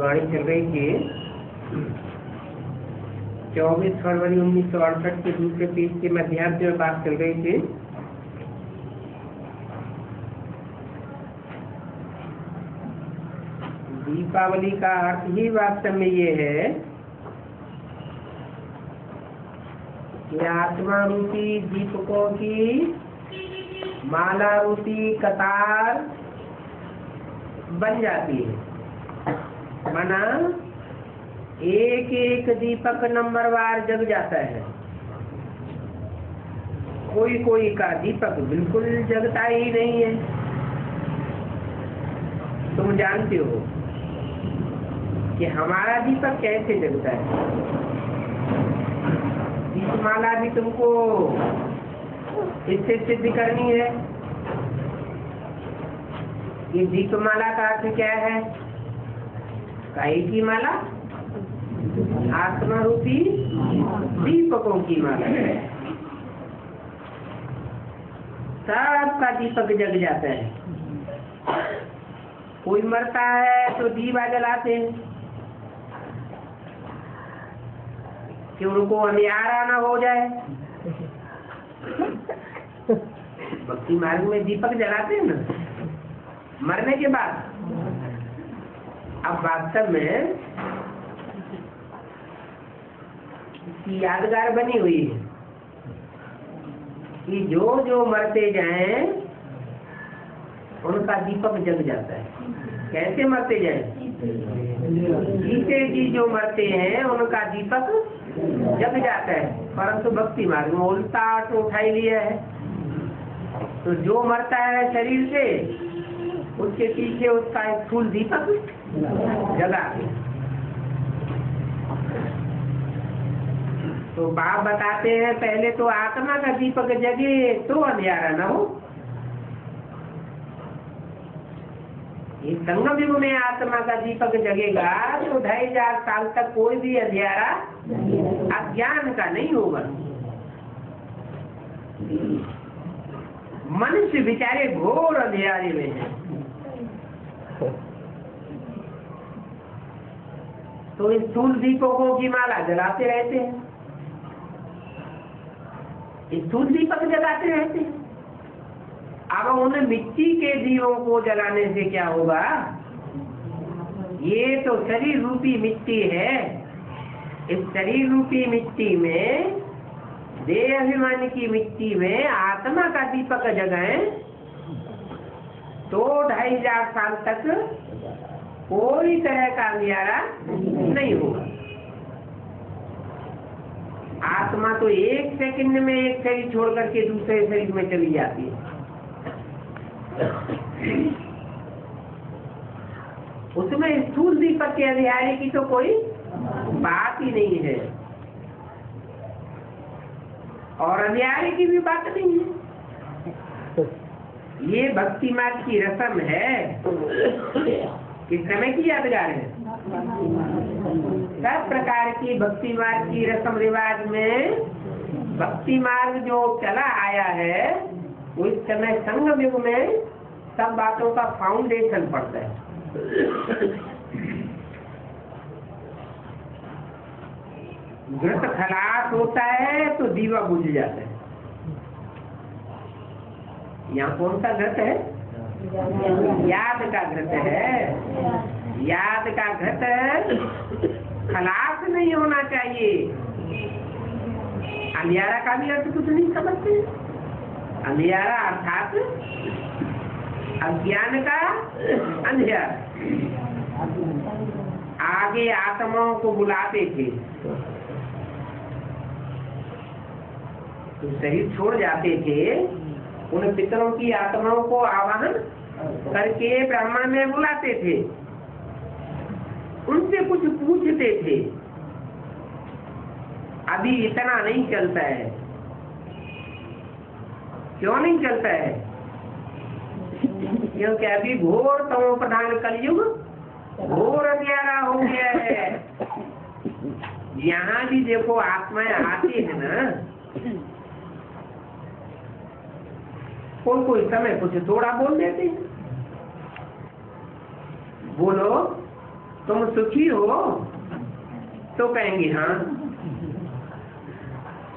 वाणी चल रही थी 24 फरवरी 1968 के दूसरे पेज के मध्यांश में बात चल रही थी। दीपावली का अर्थ ही वास्तव में ये है कि आत्मा रूपी दीपकों की माला रूपी कतार बन जाती है। माना एक एक दीपक नंबरवार जग जाता है। कोई कोई का दीपक बिल्कुल जगता ही नहीं है। तुम जानते हो कि हमारा दीपक कैसे जगता है। दीपमाला भी तुमको इससे सिद्ध करनी है। ये दीपमाला का अर्थ क्या है? काई की माला? आत्मा रूपी दीपकों की माला है। सबका दीपक जग जाता है। कोई मरता है तो दीवा जलाते हैं कि उनको अंधियारा ना हो जाए। भक्ति मार्ग में दीपक जलाते हैं ना मरने के बाद। अब वास्तव में यादगार बनी हुई है कि जो जो मरते जाएं उनका दीपक जग जाता है। कैसे मरते जाएं? जीते जी जो मरते हैं उनका दीपक जग जाता है। परंतु भक्ति मार्ग में उल्टा तो उठा ही लिया है। तो जो मरता है शरीर से उसके पीछे उसका एक फूल दीपक जगा। तो बाप बताते हैं पहले तो आत्मा का दीपक जगे तो अंधियारा न हो। ये संगम युग में आत्मा का दीपक जगेगा तो 2500 साल तक कोई भी अंधियारा अज्ञान का नहीं होगा। मनुष्य बेचारे घोर अंधियारे में है। तो इन स्थूल दीपकों की माला जलाते रहते हैं। स्थूल दीपक जलाते रहते हैं। अब उन मिट्टी के दियों को जलाने से क्या होगा? ये तो शरीर रूपी मिट्टी है। इस शरीर रूपी मिट्टी में, देह अभिमान की मिट्टी में आत्मा का दीपक जगाएं तो 2500 साल तक कोई तरह का अंधियारा नहीं होगा। आत्मा तो एक सेकंड में एक शरीर छोड़ करके दूसरे शरीर में चली जाती है। उसमें स्थूल दीपक के अंधियारे की तो कोई बात ही नहीं है और अंधियारे की भी बात नहीं है। ये भक्ति मार्ग की रस्म है। किस समय की यादगार है? सब प्रकार की भक्ति मार्ग की रस्म रिवाज में भक्ति मार्ग जो चला आया है उस समय संगम युग में सब बातों का फाउंडेशन पड़ता है। घृत खलास होता है तो दीवा बुझ जाता है। यहाँ कौन सा घृत है? याद का घृत है। याद का घृत खलास नहीं होना चाहिए। अंधियारा का भी अर्थ कुछ नहीं समझते। अंधियारा अर्थात अज्ञान का अंधियारा। आगे आत्माओं को बुलाते थे तो शरीर छोड़ जाते थे। उन पितरों की आत्माओं को आवाहन करके ब्रह्मांड में बुलाते थे। उनसे कुछ पूछते थे। अभी इतना नहीं चलता है। क्यों नहीं चलता है? क्योंकि अभी घोर तमो प्रधान कलयुग घोर अंधियारा हो गया है। यहाँ भी देखो आत्माएं आती है ना, कोई समय कुछ थोड़ा बोल देते हैं। बोलो तुम सुखी हो? तो कहेंगे हाँ।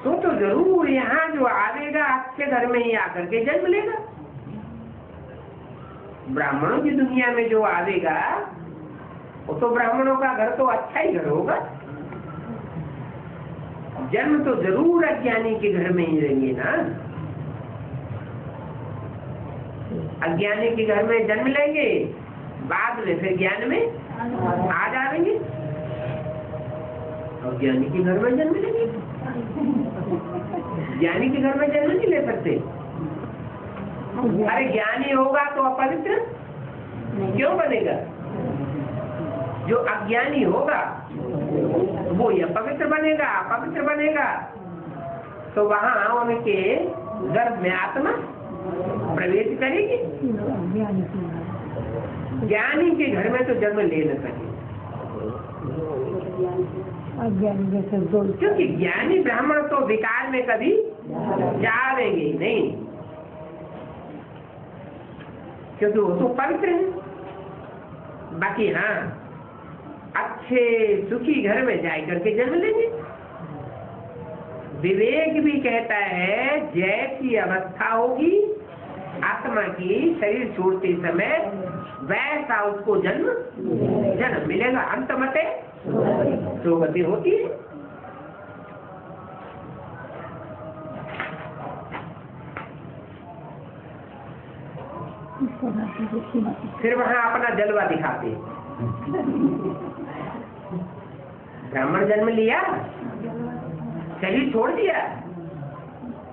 तो जरूर यहाँ जो आवेगा अच्छे घर में ही आकर के जन्म लेगा। ब्राह्मणों की दुनिया में जो आवेगा वो तो ब्राह्मणों का घर तो अच्छा ही घर होगा। जन्म तो जरूर अज्ञानी के घर में ही रहेंगे ना। अज्ञानी के घर में जन्म लेंगे, बाद में फिर ज्ञान में आ जाएंगे। और ज्ञानी के घर में जन्म लेंगे, ज्ञानी के घर में जन्म नहीं ले सकते। अरे ज्ञानी होगा तो अपवित्र क्यों बनेगा? जो अज्ञानी होगा वो ये पवित्र बनेगा, अपवित्र बनेगा। तो वहाँ उनके गर्भ में आत्मा प्रवेश करेगी। ज्ञानी के घर में तो जन्म ले न सके, क्योंकि ज्ञानी ब्राह्मण तो विकार में कभी जाएंगे नहीं, क्योंकि वो तो पवित्र है। बाकी हाँ, अच्छे सुखी घर में जाए करके जन्म लेंगे। विवेक भी कहता है जैसी अवस्था होगी आत्मा की शरीर छोड़ते समय, वैसा उसको जन्म मिलेगा। अंतमते सुगति होती है। फिर वहां अपना जलवा दिखाते। ब्राह्मण जन्म लिया, शरीर छोड़ दिया,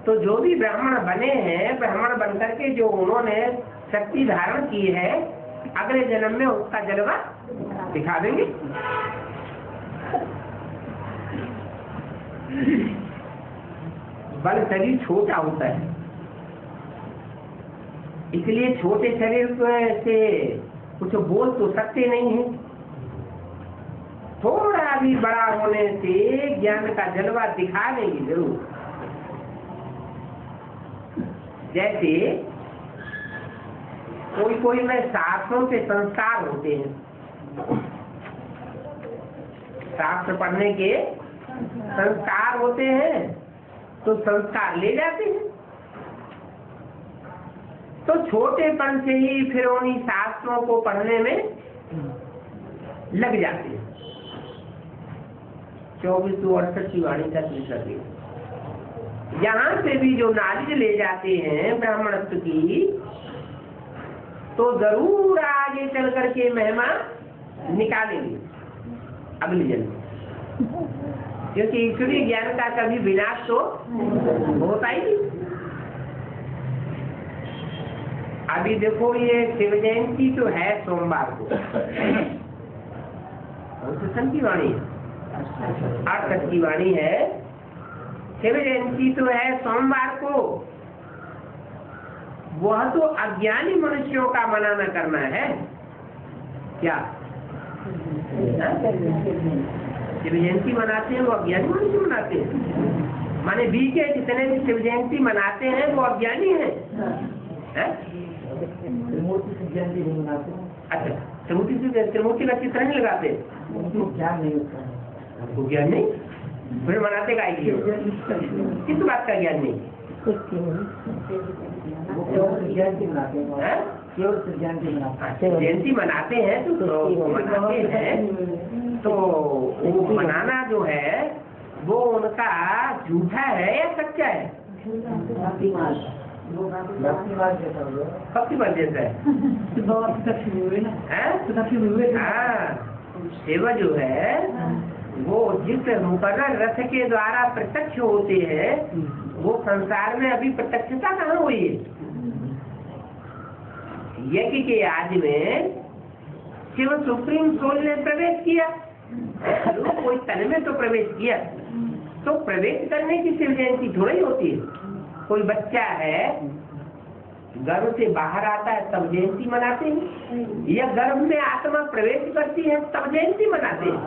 तो जो भी ब्राह्मण बने हैं, ब्राह्मण बनकर के जो उन्होंने शक्ति धारण की है, अगले जन्म में उसका जलवा दिखा देंगे। बल शरीर छोटा होता है, इसलिए छोटे शरीर से कुछ बोल तो सकते नहीं है। थोड़ा भी बड़ा होने से ज्ञान का जलवा दिखा देंगे जरूर। जैसे कोई में शास्त्रों के संस्कार होते हैं, शास्त्र पढ़ने के संस्कार होते हैं, तो संस्कार ले जाते हैं। तो छोटेपन से ही फिर उन्हीं शास्त्रों को पढ़ने में लग जाते हैं। 2468 की वाणी तक निकल गई। यहाँ से भी जो नॉलेज ले जाते हैं ब्राह्मणत्व की, तो जरूर आगे चल करके महिमा निकालेंगे अगले जन्म, क्योंकि ईश्वरीय ज्ञान का कभी विनाश तो होता ही नहीं। अभी देखो ये शिव जयंती तो है सोमवार को, कृष्ण की वाणी है, 8 की वाणी है। शिव जयंती तो है सोमवार को। वह तो अज्ञानी मनुष्यों का मनाना करना है क्या? शिव जयंती मनाते हैं वो अज्ञानी मनुष्य मनाते हैं। माने बी के जितने भी शिव जयंती मनाते हैं वो अज्ञानी है। अच्छा, त्रिमूर्ति का चित्र नहीं लगाते, ज्ञान नहीं होता है, हमको ज्ञान नहीं, फिर मनाते का किस बात का ज्ञान नहीं? जयंती मनाते हैं तो मनाते हैं, तो वो मनाना जो है वो उनका झूठा है या सच्चा है? भक्ति बन जैसा है। सेवा जो है वो जिस मुकर्रर रथ के द्वारा प्रत्यक्ष होते हैं, वो संसार में अभी प्रत्यक्षता कहाँ हुई है? यज्ञ के आदि में शिव सुप्रीम सोल ने प्रवेश किया, कोई तन में तो प्रवेश किया। तो प्रवेश करने की शिव जयंती थोड़ी होती है। कोई बच्चा है गर्भ से बाहर आता है तब जयंती मनाते हैं, या गर्भ में आत्मा प्रवेश करती है तब जयंती मनाते हैं।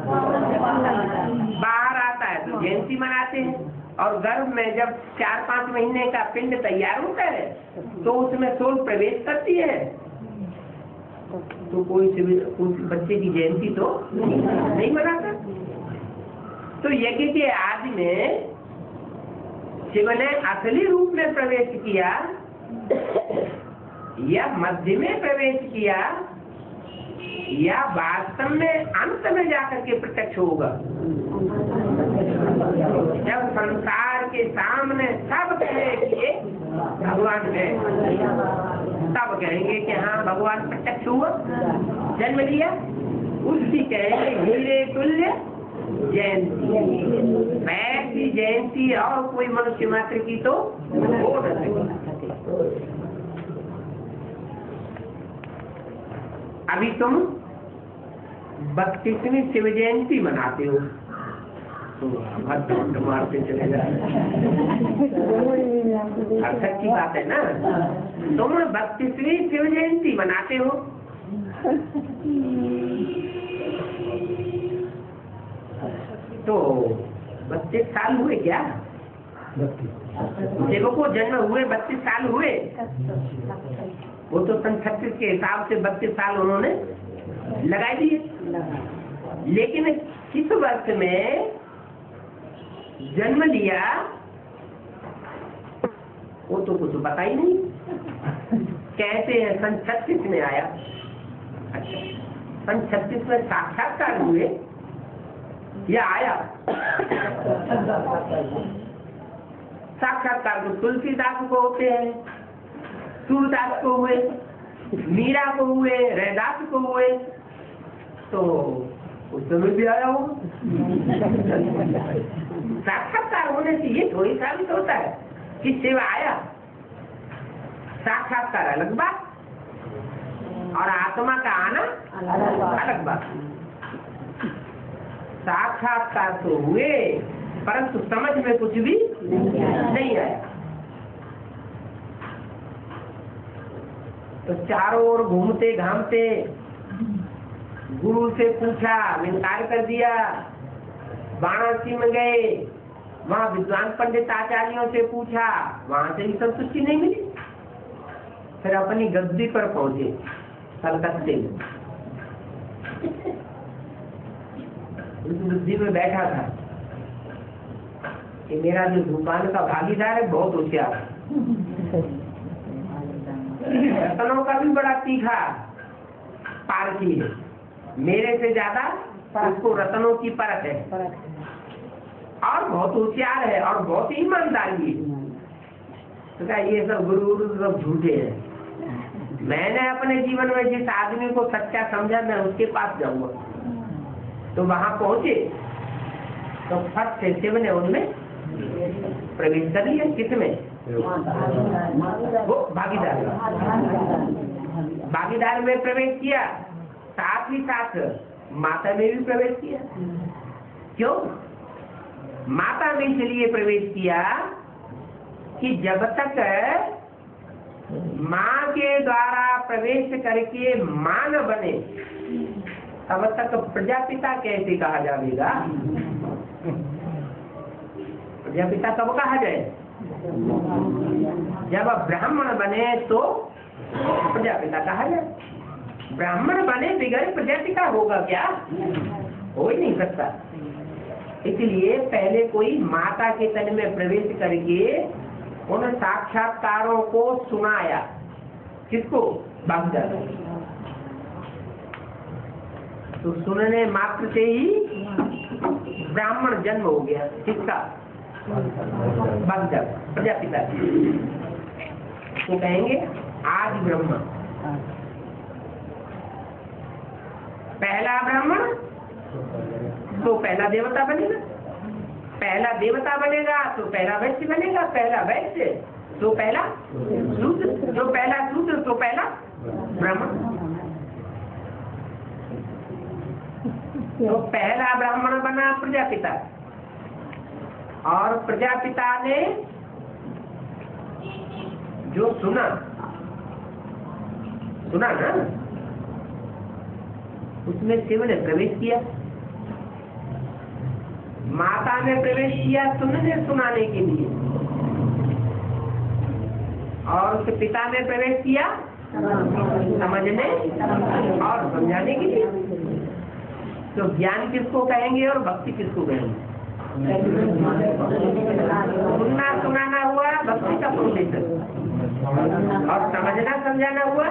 बाहर आता है तो जयंती मनाते हैं, और गर्भ में जब 4-5 महीने का पिंड तैयार होता है तो उसमें सोल प्रवेश करती है तो कोई बच्चे की जयंती तो नहीं मनाता। तो यज्ञ के आदि में शिव ने असली रूप में प्रवेश किया या मध्य में प्रवेश किया या वास्तव में अंत में जाकर के प्रत्यक्ष होगा। जब संसार के सामने सब कहे कि ये भगवान है, तब कहेंगे कि हाँ भगवान प्रत्यक्ष हुआ, जन्म लिया। उसकी कहेंगे हीरे तुल्य जयंती। वैसी जयंती और कोई मनुष्य मात्र की तो हो न सके। अभी तुम 32वीं शिव जयंती मनाते हो तो भद्र मारते चले जाए। सच्ची बात है ना, तुम 32वीं शिव जयंती मनाते हो तो 32 साल हुए क्या? शिव को जन्म हुए 32 साल हुए। वो तो सन 36 के हिसाब से 32 साल उन्होंने लगा दिए। लेकिन किस वर्ष में जन्म लिया वो तो कुछ पता ही नहीं। कहते हैं सन 36 में आया। अच्छा, सन 36 में साक्षात्कार हुए या आया? साक्षात्कार तो तुलसीदास को होते हैं, सूरदास को हुए, मीरा को हुए, रैदास को हुए, तो उस समय भी आया हो। साक्षात्कार होने से ये थोड़ी साबित होता है कि शिव आया। साक्षात्कार अलग बात और आत्मा का आना अलग बात। साक्षात्कार तो हुए परंतु समझ में कुछ भी नहीं आया। तो चारों ओर घूमते घामते गुरु से पूछा, इनकार कर दिया। वाराणसी में गए, वहाँ विद्वान पंडित आचार्यों से पूछा, वहाँ से भी संतुष्टि नहीं मिली। फिर अपनी गद्दी पर पहुंचे कलकत्ते में। उस गद्दी में बैठा था कि मेरा जो दुकान का भागीदार है बहुत होशियार है, रतनों का भी बड़ा तीखा पारखी है, मेरे से ज्यादा उसको रतनों की परख है और बहुत होशियार है और बहुत ही ईमानदारी है। तो क्या ये सब गुरु सब झूठे हैं। मैंने अपने जीवन में जिस आदमी को सच्चा समझा मैं उसके पास जाऊंगा। तो वहां पहुंचे तो फट से शिव ने उनमें प्रवेश कर लिया। किसमें? वो भागीदार में प्रवेश किया, साथ ही साथ माता में भी प्रवेश किया। क्यों माता में इसलिए प्रवेश किया कि जब तक माँ के द्वारा प्रवेश करके माँ न बने तब तक प्रजापिता कैसे कहा जाएगा? प्रजापिता कब कहा जाए? जब ब्राह्मण बने तो प्रजापिता कहा जाए। ब्राह्मण बने बगैर प्रजापिता होगा क्या? हो ही नहीं सकता। इसलिए पहले कोई माता के तन में प्रवेश करके उन साक्षात्कारों को सुनाया। किसको? बागदाद। तो सुनने मात्र से ही ब्राह्मण जन्म हो गया। किसका? बागदाद प्रजापिता। तो कहेंगे आज ब्रह्मा। पहला ब्राह्मण तो पहला देवता बनेगा, पहला देवता बनेगा तो पहला वैश्य बनेगा, पहला वैश्य तो पहला शूद्र, जो पहला शूद्र तो पहला ब्राह्मण। तो पहला ब्राह्मण बना प्रजापिता और प्रजापिता ने जो सुना ना, उसमें शिव ने प्रवेश किया। माता ने प्रवेश किया सुनाने के लिए और उसके पिता ने प्रवेश किया समझने और समझाने के लिए। तो ज्ञान किसको कहेंगे और भक्ति किसको कहेंगे? सुनना सुनाना हुआ भक्ति का फाउंडेशन, और समझना समझाना हुआ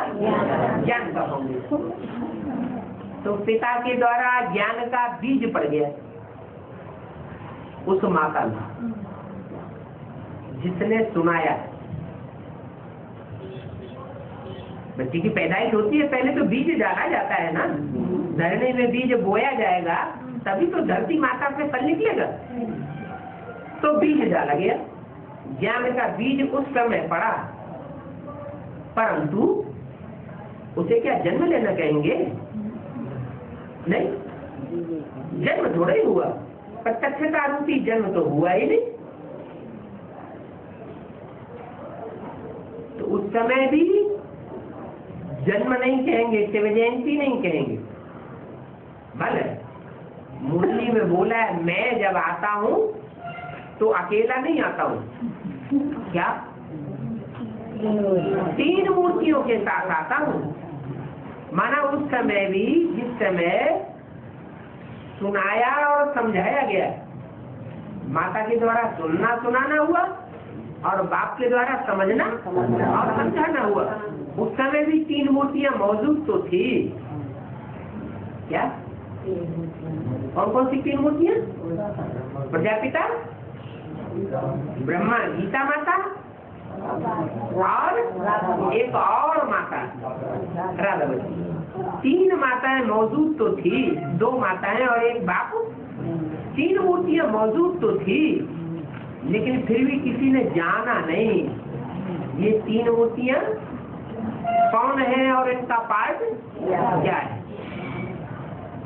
ज्ञान का फाउंडेशन। तो पिता के द्वारा ज्ञान का बीज पड़ गया उस माता में, जिसने सुनाया। बच्चे की पैदाइश होती है, पहले तो बीज डाला जाता है ना, धरने में बीज बोया जाएगा, तभी तो धरती माता से फल निकलेगा। तो बीज डाला गया, ज्ञान का बीज उस समय पड़ा, परंतु उसे क्या जन्म लेना कहेंगे? नहीं, जन्म थोड़ा ही हुआ, प्रत्यक्षता रूपी जन्म तो हुआ ही नहीं। तो उस समय भी जन्म नहीं कहेंगे, शिव जयंती नहीं कहेंगे। भले मुरली में बोला है, मैं जब आता हूँ तो अकेला नहीं आता हूँ, क्या 3 मूर्तियों के साथ आता हूँ। माना उस समय भी जिस समय सुनाया और समझाया गया, माता के द्वारा सुनना सुनाना हुआ और बाप के द्वारा समझना और समझाना हुआ। उस समय भी 3 मूर्तियां मौजूद तो थी। क्या? और कौन सी 3 मूर्तियां? प्रजापिता, ब्रह्मा, गीता माता और एक और माता राधावती। 3 माताएं मौजूद तो थी, 2 माताएं और एक बाप। 3 मूर्तियां मौजूद तो थी, लेकिन फिर भी किसी ने जाना नहीं ये 3 मूर्तियां कौन है और इनका पार्ट क्या है।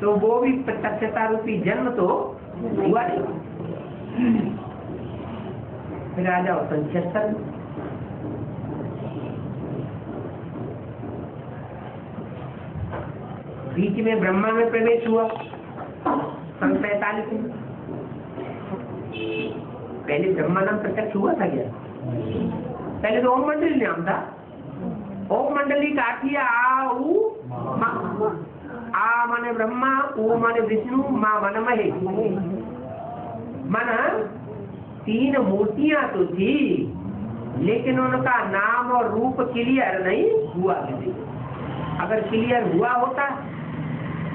तो वो भी प्रत्यक्षता रूपी जन्म तो हुआ नहीं। फिर आ जाओ संक्षेत्र। बीच में ब्रह्मा में प्रवेश हुआ 45 में। पहले ब्रह्मा नाम प्रत्यक्ष हुआ था क्या? पहले तो ओम मंडली नाम था। ओम मंडली का अर्थ आ उ मा। आ माने ब्रह्मा, उ माने विष्णु, मा माने महेश। माना 3 मूर्तियां तो थी, लेकिन उनका नाम और रूप क्लियर नहीं हुआ। अगर क्लियर हुआ होता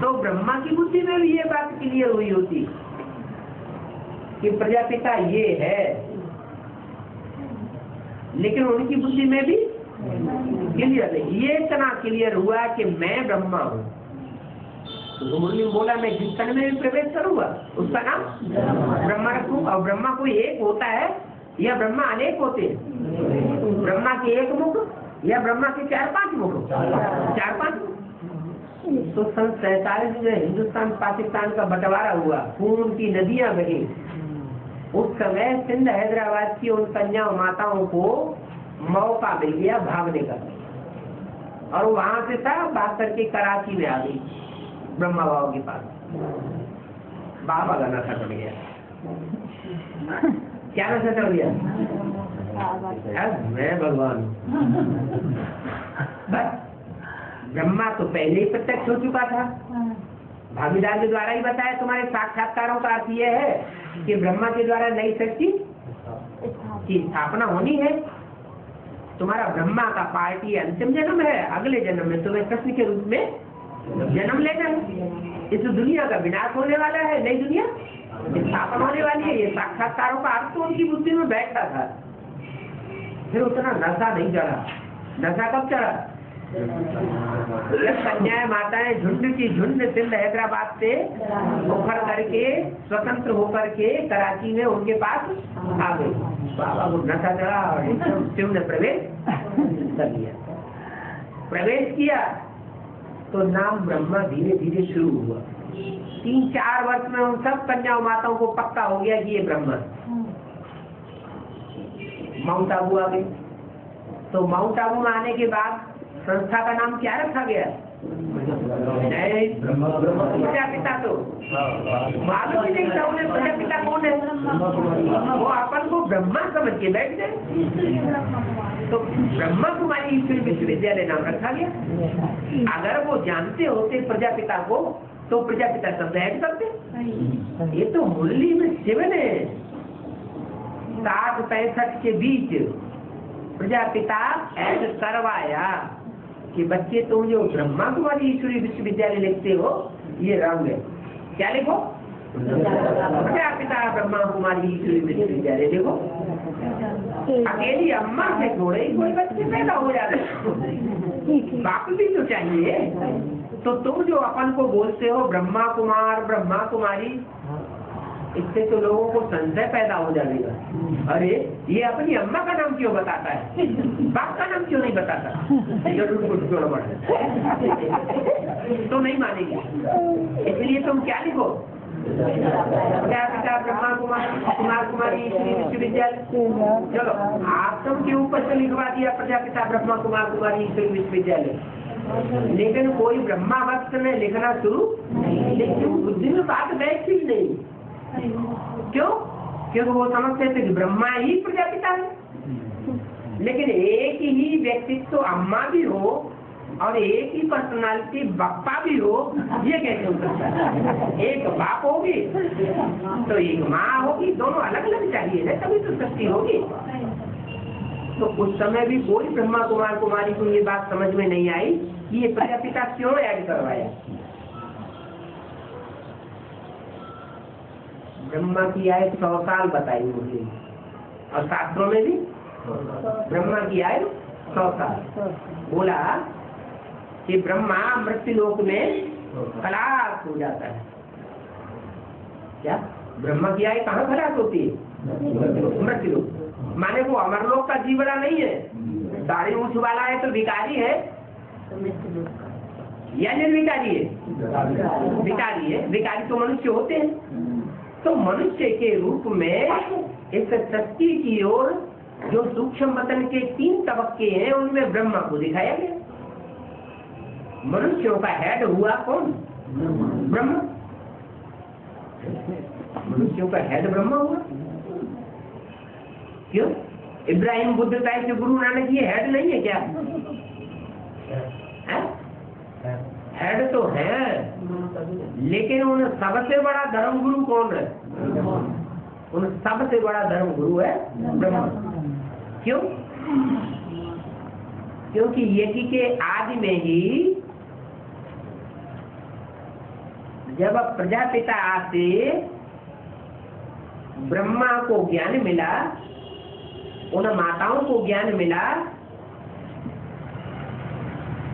तो ब्रह्मा की बुद्धि में भी ये बात क्लियर हुई होती कि प्रजापिता ये है, लेकिन उनकी बुद्धि में भी क्लियर नहीं। ये इतना क्लियर हुआ कि मैं ब्रह्मा हूँ। तो मुरली में बोला, मैं जिस तन में भी प्रवेश करूंगा उसका नाम ब्रह्मा रखूंगा। और ब्रह्मा कोई एक होता है या ब्रह्मा अनेक होते हैं? ब्रह्मा के एक मुख या ब्रह्मा के 4-5 मुख? 4-5। तो सन 47 में हिंदुस्तान पाकिस्तान का बंटवारा हुआ, खून की नदियां बही। उस समय सिंध हैदराबाद की उन कन्या माताओं को मौका मिल गया भागने का, और वहां से था भाग करके कराची में आ गई ब्रह्मा बाबा के पास। बाबा का नशा चढ़ गया। क्या नशा चढ़ गया? मैं भगवान। बस ब्रह्मा तो पहले ही प्रत्यक्ष हो चुका था, भागीदार के द्वारा ही बताया। तुम्हारे साक्षात्कारों का अर्थ यह है कि ब्रह्मा के द्वारा नई सृष्टि की स्थापना होनी है। तुम्हारा ब्रह्मा का पार्टी अंतिम जन्म है, अगले जन्म में तुम्हें कृष्ण के रूप में जन्म लेना है। इस दुनिया का विनाश होने वाला है, नई दुनिया स्थापना होने वाली है। ये साक्षात्कारों का अर्थ तो उनकी बुद्धि में बैठता था। फिर उतना नशा नहीं चढ़ा। नशा कब चढ़ा? कन्याएं माताएं झुंड की झुंड सिंध हैदराबाद से उखड़ करके स्वतंत्र होकर के कराची में उनके पास आ गई। बाबा को नशा चढ़ा और शिव ने प्रवेश कर लिया। प्रवेश किया तो नाम ब्रह्मा धीरे धीरे शुरू हुआ। 3-4 वर्ष में उन सब कन्या माताओं को पक्का हो गया कि ये ब्रह्मा। माउंट आबू आ गए। तो माउंट आबू में आने के बाद संस्था का नाम क्या रखा गया? प्रजापिता। तो मालूम ही नहीं था उन्हें प्रजापिता कौन है। वो अपन को ब्रह्मा समझ के बैठ गए। तो ब्रह्मा कुमारी ईश्वरी विश्वविद्यालय नाम रखा गया। अगर वो जानते होते प्रजापिता को तो प्रजापिता शब्द ऐड करते। ये तो मुरली में शिव ने 60-65 के बीच प्रजापिता ऐड करवाया कि बच्चे तुम जो ब्रह्मा कुमारी ईश्वरी विश्वविद्यालय लिखते हो ये रंग है। क्या लिखो? प्रजापिता ब्रह्मा कुमारी ईश्वरी विश्वविद्यालय लिखो। अकेली अम्मा से थोड़े ही कोई बच्चे पैदा हो जाते, बाप भी तो चाहिए। तो तुम जो अपन को बोलते हो ब्रह्मा कुमार ब्रह्मा कुमारी, इससे तो लोगों को संशय पैदा हो जाएगा, अरे ये अपनी अम्मा का नाम क्यों बताता है, बाप का नाम क्यों नहीं बताता, तो नहीं मानेंगे। इसलिए तुम क्या लिखो? प्रजापिता ब्रह्मा कुमार कुमारी विश्वविद्यालय। चलो आश्रम के ऊपर से लिखवा दिया प्रजापिता ब्रह्मा कुमार कुमारी ईश्वरी विश्वविद्यालय, लेकिन कोई ब्रह्मा वक्त में लिखना शुरू, लेकिन बुद्धि में बात बैठती नहीं। क्यों? क्योंकि वो समझते थे कि ब्रह्मा ही प्रजापिता है। लेकिन एक ही व्यक्तित्व तो अम्मा भी हो और एक ही पर्सनालिटी बापा भी हो, ये कैसे हो सकता है? एक बाप होगी तो एक माँ होगी, दोनों अलग अलग चाहिए ना, तभी तो सृष्टि होगी। तो उस समय भी कोई ब्रह्मा कुमार कुमारी को ये बात समझ में नहीं आई कि ये प्रजापिता क्यों ऐड करवाया। ब्रह्मा की आयु 100 साल बताई मुझे, और शास्त्रों में भी ब्रह्मा की आयु 100 साल। बोला कि ब्रह्मा मृत्युलोक में खलास हो जाता है। क्या ब्रह्मा की आयु कहाँ खलास होती है? मृत्युलोक। माने वो अमरलोक का जीवड़ा नहीं है, दाढ़ी मूछ वाला है तो भिखारी है या निर्विकारी है? भिखारी है। भिखारी तो मनुष्य होते हैं। तो मनुष्य के रूप में इस सृष्टि की ओर जो सूक्ष्म वतन के 3 तबक्के हैं उनमें ब्रह्मा को दिखाया गया। मनुष्यों का हेड हुआ कौन? ब्रह्मा। मनुष्यों का हेड ब्रह्मा हुआ। क्यों? इब्राहिम बुद्ध टाइप के गुरु नानक ये हेड नहीं है क्या? हेड तो है, लेकिन उन सबसे बड़ा धर्म गुरु कौन है? उन सबसे बड़ा धर्म गुरु है ब्रह्मा। क्यों? क्योंकि यज्ञ के आदि में ही जब प्रजापिता आते ब्रह्मा को ज्ञान मिला, उन माताओं को ज्ञान मिला,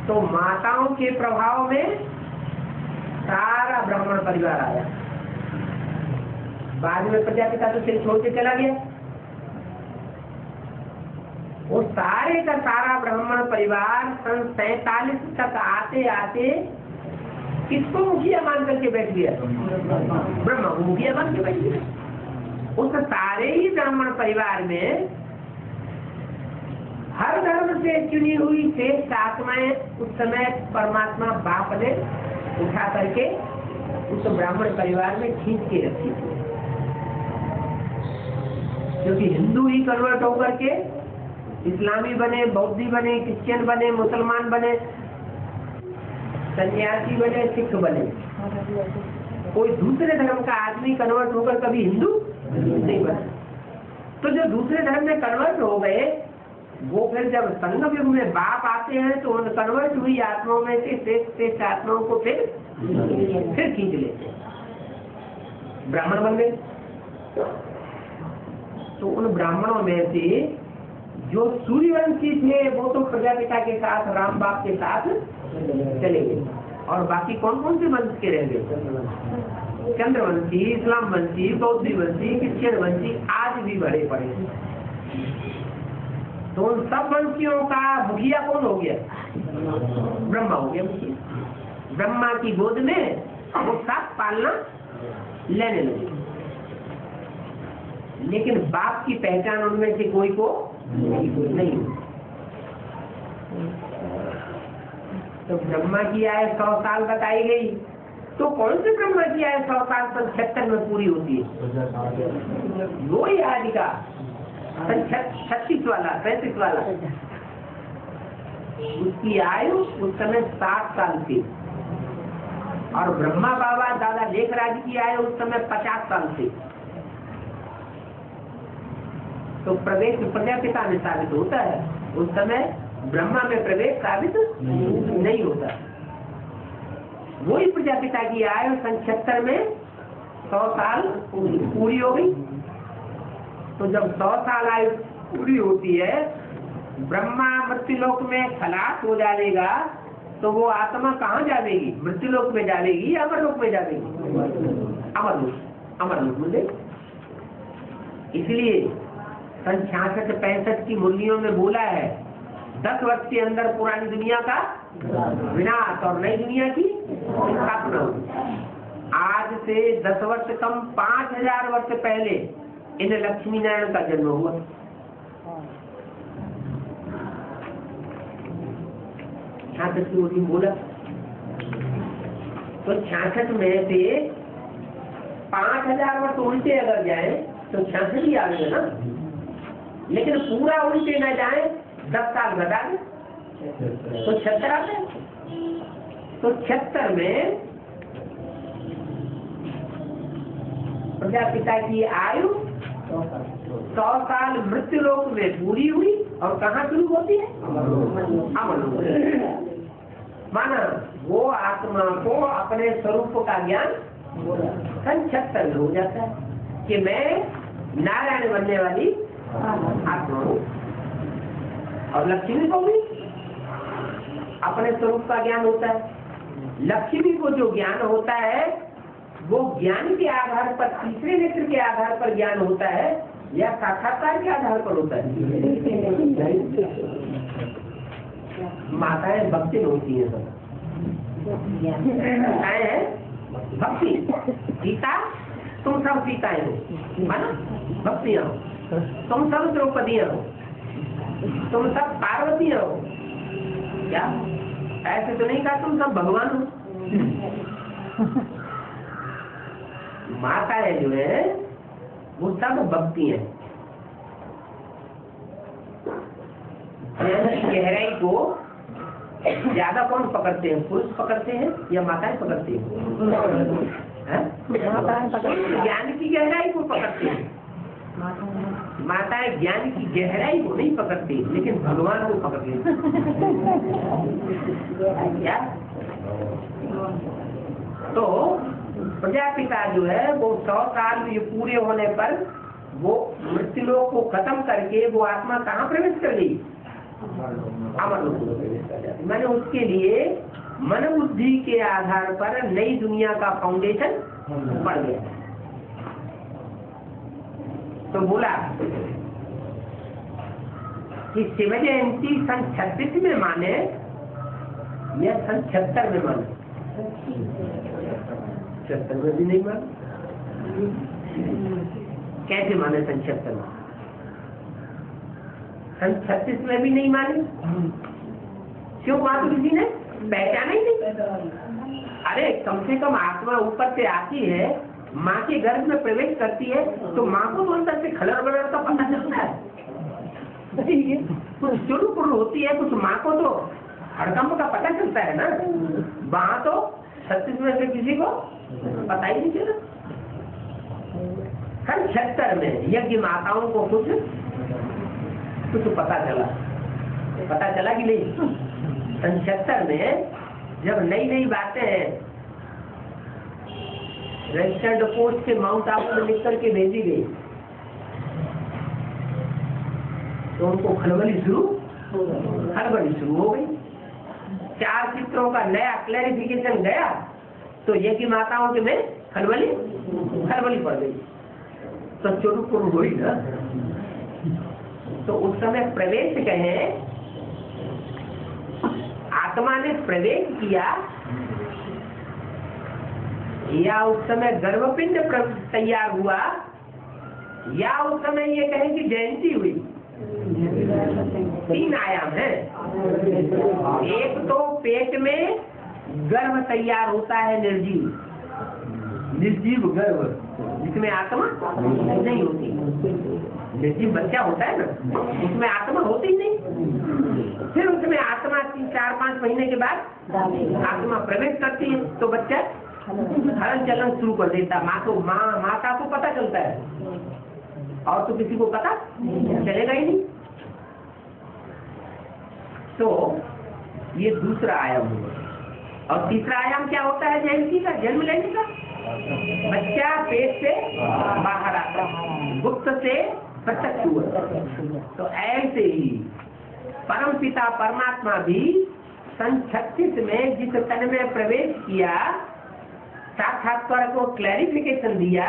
तो माताओं के प्रभाव में सारा ब्राह्मण परिवार आया। बाद में प्रजापिता तो सिर छोड़ के चला गया। वो सारे का सारा ब्राह्मण परिवार सन 47 तक आते आते किसको मुखिया मान करके बैठ गया? ब्रह्मा को मुखिया मान के बैठ गया। उस सारे ही ब्राह्मण परिवार में हर धर्म से चुनी हुई श्रेष्ठ आत्माएं उस समय परमात्मा बाप ने उठा करके उस ब्राह्मण परिवार में खींच के रखी थी। क्योंकि हिंदू ही कन्वर्ट होकर के इस्लामी बने, बौद्धी बने, क्रिश्चियन बने, मुसलमान बने, सन्यासी बने, सिख बने, कोई दूसरे धर्म का आदमी कन्वर्ट होकर कभी हिंदू नहीं बने। तो जो दूसरे धर्म में कन्वर्ट हो गए वो फिर जब संगम युग में बाप आते हैं तो उन कन्वर्ट हुई आत्माओं में से श्रेष्ठ आत्माओं को फिर खींच लेते हैं, ब्राह्मण बन गए। तो उन ब्राह्मणों में से जो सूर्यवंशी थे वो तो प्रजापिता के साथ राम बाप के साथ चले गए, और बाकी कौन कौन से वंश के रह गए? चंद्रवंशी, इस्लाम वंशी, बौद्धी वंशी, क्रिश्चियन वंशी आज भी बड़े पड़े। तो उन सब वंशियों का मुखिया कौन हो गया? ब्रह्मा हो गया मुखिया। ब्रह्मा की गोद में वो सब पालना लेने लगे, लेकिन बाप की पहचान उनमें से कोई को नहीं। तो ब्रह्मा की आयु 100 साल बताई गई, तो कौन से ब्रह्मा की आयु 100 साल तक 76 में पूरी होती है? वो ही आदि का 36 वाला 35 वाला, उसकी आयु उस समय 60 साल थी, और ब्रह्मा बाबा दादा लेखराज की आयु उस समय 50 साल थी। तो प्रवेश प्रजापिता में साबित होता है, उस समय ब्रह्मा में प्रवेश साबित नहीं होता। वही प्रजापिता की आयु 76 में 100 साल पूरी हो गई। तो जब 100 साल आयु पूरी होती है, ब्रह्मा मृत्युलोक में खलास हो जाएगा, तो वो आत्मा कहाँ जाएगी? मृत्युलोक में जाएगी या अमरलोक में जाएगी? अमरलोक में। इसलिए सन 66-65 की मुरलियों में बोला है, 10 वर्ष के अंदर पुरानी दुनिया का विनाश और नई दुनिया की स्थापना होगी। आज से 10 वर्ष कम 5000 वर्ष पहले इन लक्ष्मी नारायण का जन्म हुआ। की बोला तो 66 में से 5000 वर्ष उल्टे अगर जाए तो 66 ही आएगा ना, लेकिन पूरा उल्टे न जाए, 10 साल घटा दे तो 76 आते। तो 76 में प्रजापिता की आयु 100 साल मृत्युलोक में पूरी हुई, और कहाँ शुरू होती है? अमरलोक। माना वो आत्मा को अपने स्वरूप का ज्ञान सन 76 में हो जाता है कि मैं नारायण बनने वाली आत्मा हूँ। और लक्ष्मी को भी अपने स्वरूप का ज्ञान होता है। लक्ष्मी को जो ज्ञान होता है वो ज्ञान के आधार पर, तीसरे नेत्र के आधार पर ज्ञान होता है या साक्षात्कार के आधार पर होता है? माताएं भक्ति होती है, सब माताएं हैं भक्ति। सीता, तुम सब सीताएं हो, माना भक्तियां हो। तुम सब द्रौपदियां हो, तुम सब पार्वतियां हो। क्या ऐसे तो नहीं कहा तुम सब भगवान हो? माताएं जो है वो सब भक्ति है। गहराई को ज्यादा कौन पकड़ते हैं? पुरुष पकड़ते हैं या माताएं पकड़ती हैं? ज्ञान की गहराई को पकड़ते हैं। माताएं ज्ञान की गहराई को नहीं पकड़ती, लेकिन भगवान को पकड़ती हैं। क्या? तो प्रजापिता जो है वो 100 साल पूरे होने पर वो मृत्युलोक को खत्म करके वो आत्मा कहाँ प्रवेश कर गई? अमरलोक में प्रवेश कर जाती। मैंने उसके लिए मन बुद्धि के आधार पर नई दुनिया का फाउंडेशन पड़ गया। तो बोला कि शिव जयंती सन 36 में माने या सन 76 में माने? 76 में भी नहीं माने। कैसे माने सन 76 में? सन 36 में भी नहीं माने। क्यों? वहां तो किसी ने पहचाना ही नहीं। अरे कम से कम आत्मा ऊपर से आती है, माँ के गर्भ में प्रवेश करती है, तो माँ को तो अंदर से खलर बलर का पता चलता है। कुछ शुरू होती है, कुछ माँ को तो हड़कंप का पता चलता है ना। वहां तो 36 में से किसी को पता ही नहीं चला। सन 76 में यज्ञ माताओं को कुछ पता चला कि नहीं? सन 76 में जब नई नई बातें रजिस्टर्ड पोस्ट के माउंट आबू में लिख करके भेजी गई, तो उनको खलबली शुरू हो गई। 4 चित्रों का नया क्लैरिफिकेशन गया, तो यज्ञ माताओं के में खलबली पड़ गई। तो चुरुपुर हुई ना। तो उस समय प्रवेश कहे, आत्मा ने प्रवेश किया, या उस समय गर्भपिंड तैयार हुआ, या उस समय ये कहें कि जयंती हुई। 3 आयाम है। एक तो पेट में गर्भ तैयार होता है, निर्जीव गर्भ, जिसमें आत्मा नहीं होती। निर्जीव बच्चा होता है ना, उसमें आत्मा होती ही नहीं। फिर उसमें आत्मा 3-4-5 महीने के बाद आत्मा प्रवेश करती है तो बच्चा हलन चलन शुरू कर देता। माता को पता चलता है और तो किसी को पता चलेगा ही नहीं। तो ये दूसरा आयाम हुआ। और तीसरा आयाम क्या होता है जयंती का, जन्म लेने का? बच्चा पेट से बाहर आता, गुप्त से प्रत्यक्ष हुआ। तो ऐसे ही परम पिता परमात्मा भी सन 36 में जिस तन में प्रवेश किया, साक्षात्कार को क्लैरिफिकेशन दिया,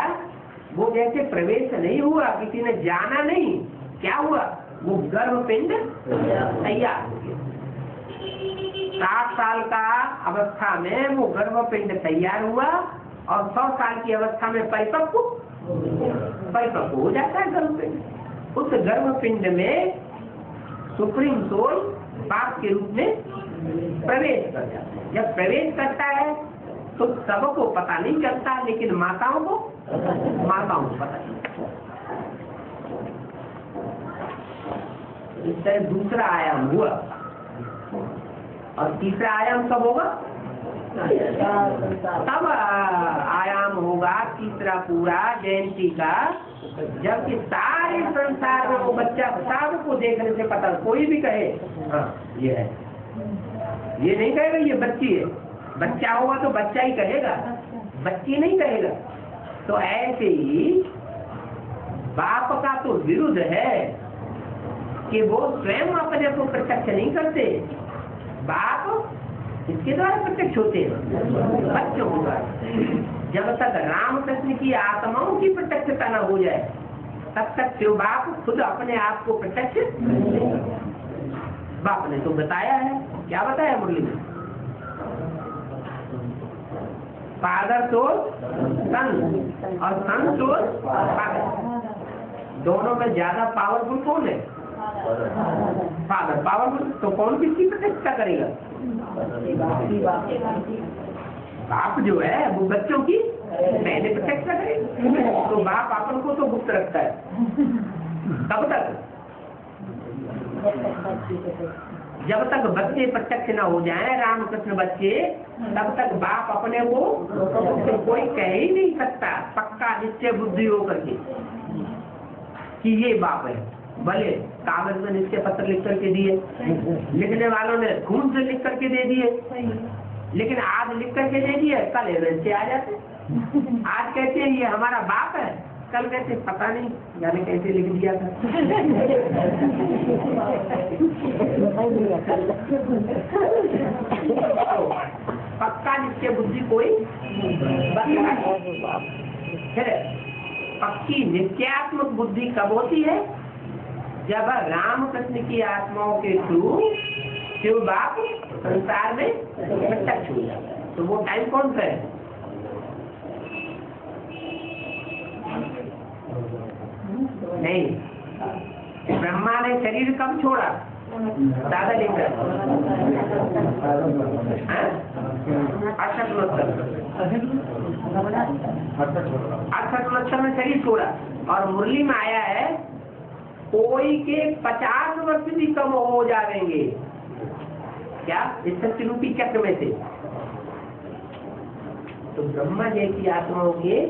वो जैसे प्रवेश नहीं हुआ, किसी ने जाना नहीं, क्या हुआ? वो गर्भपिंड तैयार हो गया। 7 साल का अवस्था में वो गर्भपिंड तैयार हुआ और 100 साल की अवस्था में परिपक्व हो जाता है गर्भपिंड। उस गर्भपिंड में सुप्रीम सोल बाप के रूप में प्रवेश कर जाता है। जब प्रवेश करता है तो सबको पता नहीं चलता, लेकिन माताओं को पता चलता। इस तरह दूसरा आयाम हुआ। और तीसरा आयाम कब होगा? तब आयाम होगा तीसरा पूरा जयंती का, जबकि सारे संसार में वो बच्चा सबको देखने से पता, कोई भी कहे हाँ ये है, ये नहीं कहेगा ये बच्ची है। बच्चा होगा तो बच्चा ही कहेगा, बच्ची नहीं कहेगा। तो ऐसे ही बाप का तो विरुद्ध है कि वो स्वयं अपने को प्रत्यक्ष नहीं करते, बाप इसके द्वारा प्रत्यक्ष होते हैं बच्चों के द्वारा। जब तक रामकृष्ण की आत्माओं की प्रत्यक्षता न हो जाए तब तक शिव बाप खुद अपने आप को प्रत्यक्ष। बाप ने तो बताया है, क्या बताया मुरली में? फादर सोल सन और सन सोल फादर। दोनों में ज्यादा पावरफुल कौन है? Father powerful. तो कौन किसकी प्रतिष्ठा करेगा? बाप जो है वो बच्चों की पहले प्रतिष्ठा करेगा। तो बाप अपन को तो गुप्त रखता है तब तक, जब तक बच्चे प्रत्यक्ष न हो जाए, रामकृष्ण बच्चे, तब तक बाप अपने को तो कोई कह ही नहीं सकता पक्का निश्चय बुद्धि होकर के कि ये बाप है। भले कागज में निश्चय पत्र लिख करके दिए, लिखने वालों ने खून से लिख करके दे दिए, लेकिन आज लिख करके दे दिए, कल एविडेंस से आ जाते। आज कहते हैं ये हमारा बाप है, कल कहते पता नहीं जाने कैसे लिख दिया था। पक्का निश्चय बुद्धि कोई पक्की नित्यात्मक बुद्धि कब होती है? जब रामकृष्ण की आत्माओं के थ्रू शिव बाप संसार में प्रत्यक्ष हो जाता है। तो वो टाइम कौन सा है? नहीं, ब्रह्मा ने शरीर कब छोड़ा? दादा लेकर 68 में शरीर छोड़ा। और मुरली में आया है कोई के 50 वर्ष भी कम हो जाएंगे। क्या इस सत्यरूपी चक्र में से? तो ब्रह्मा जैसी आत्माओं के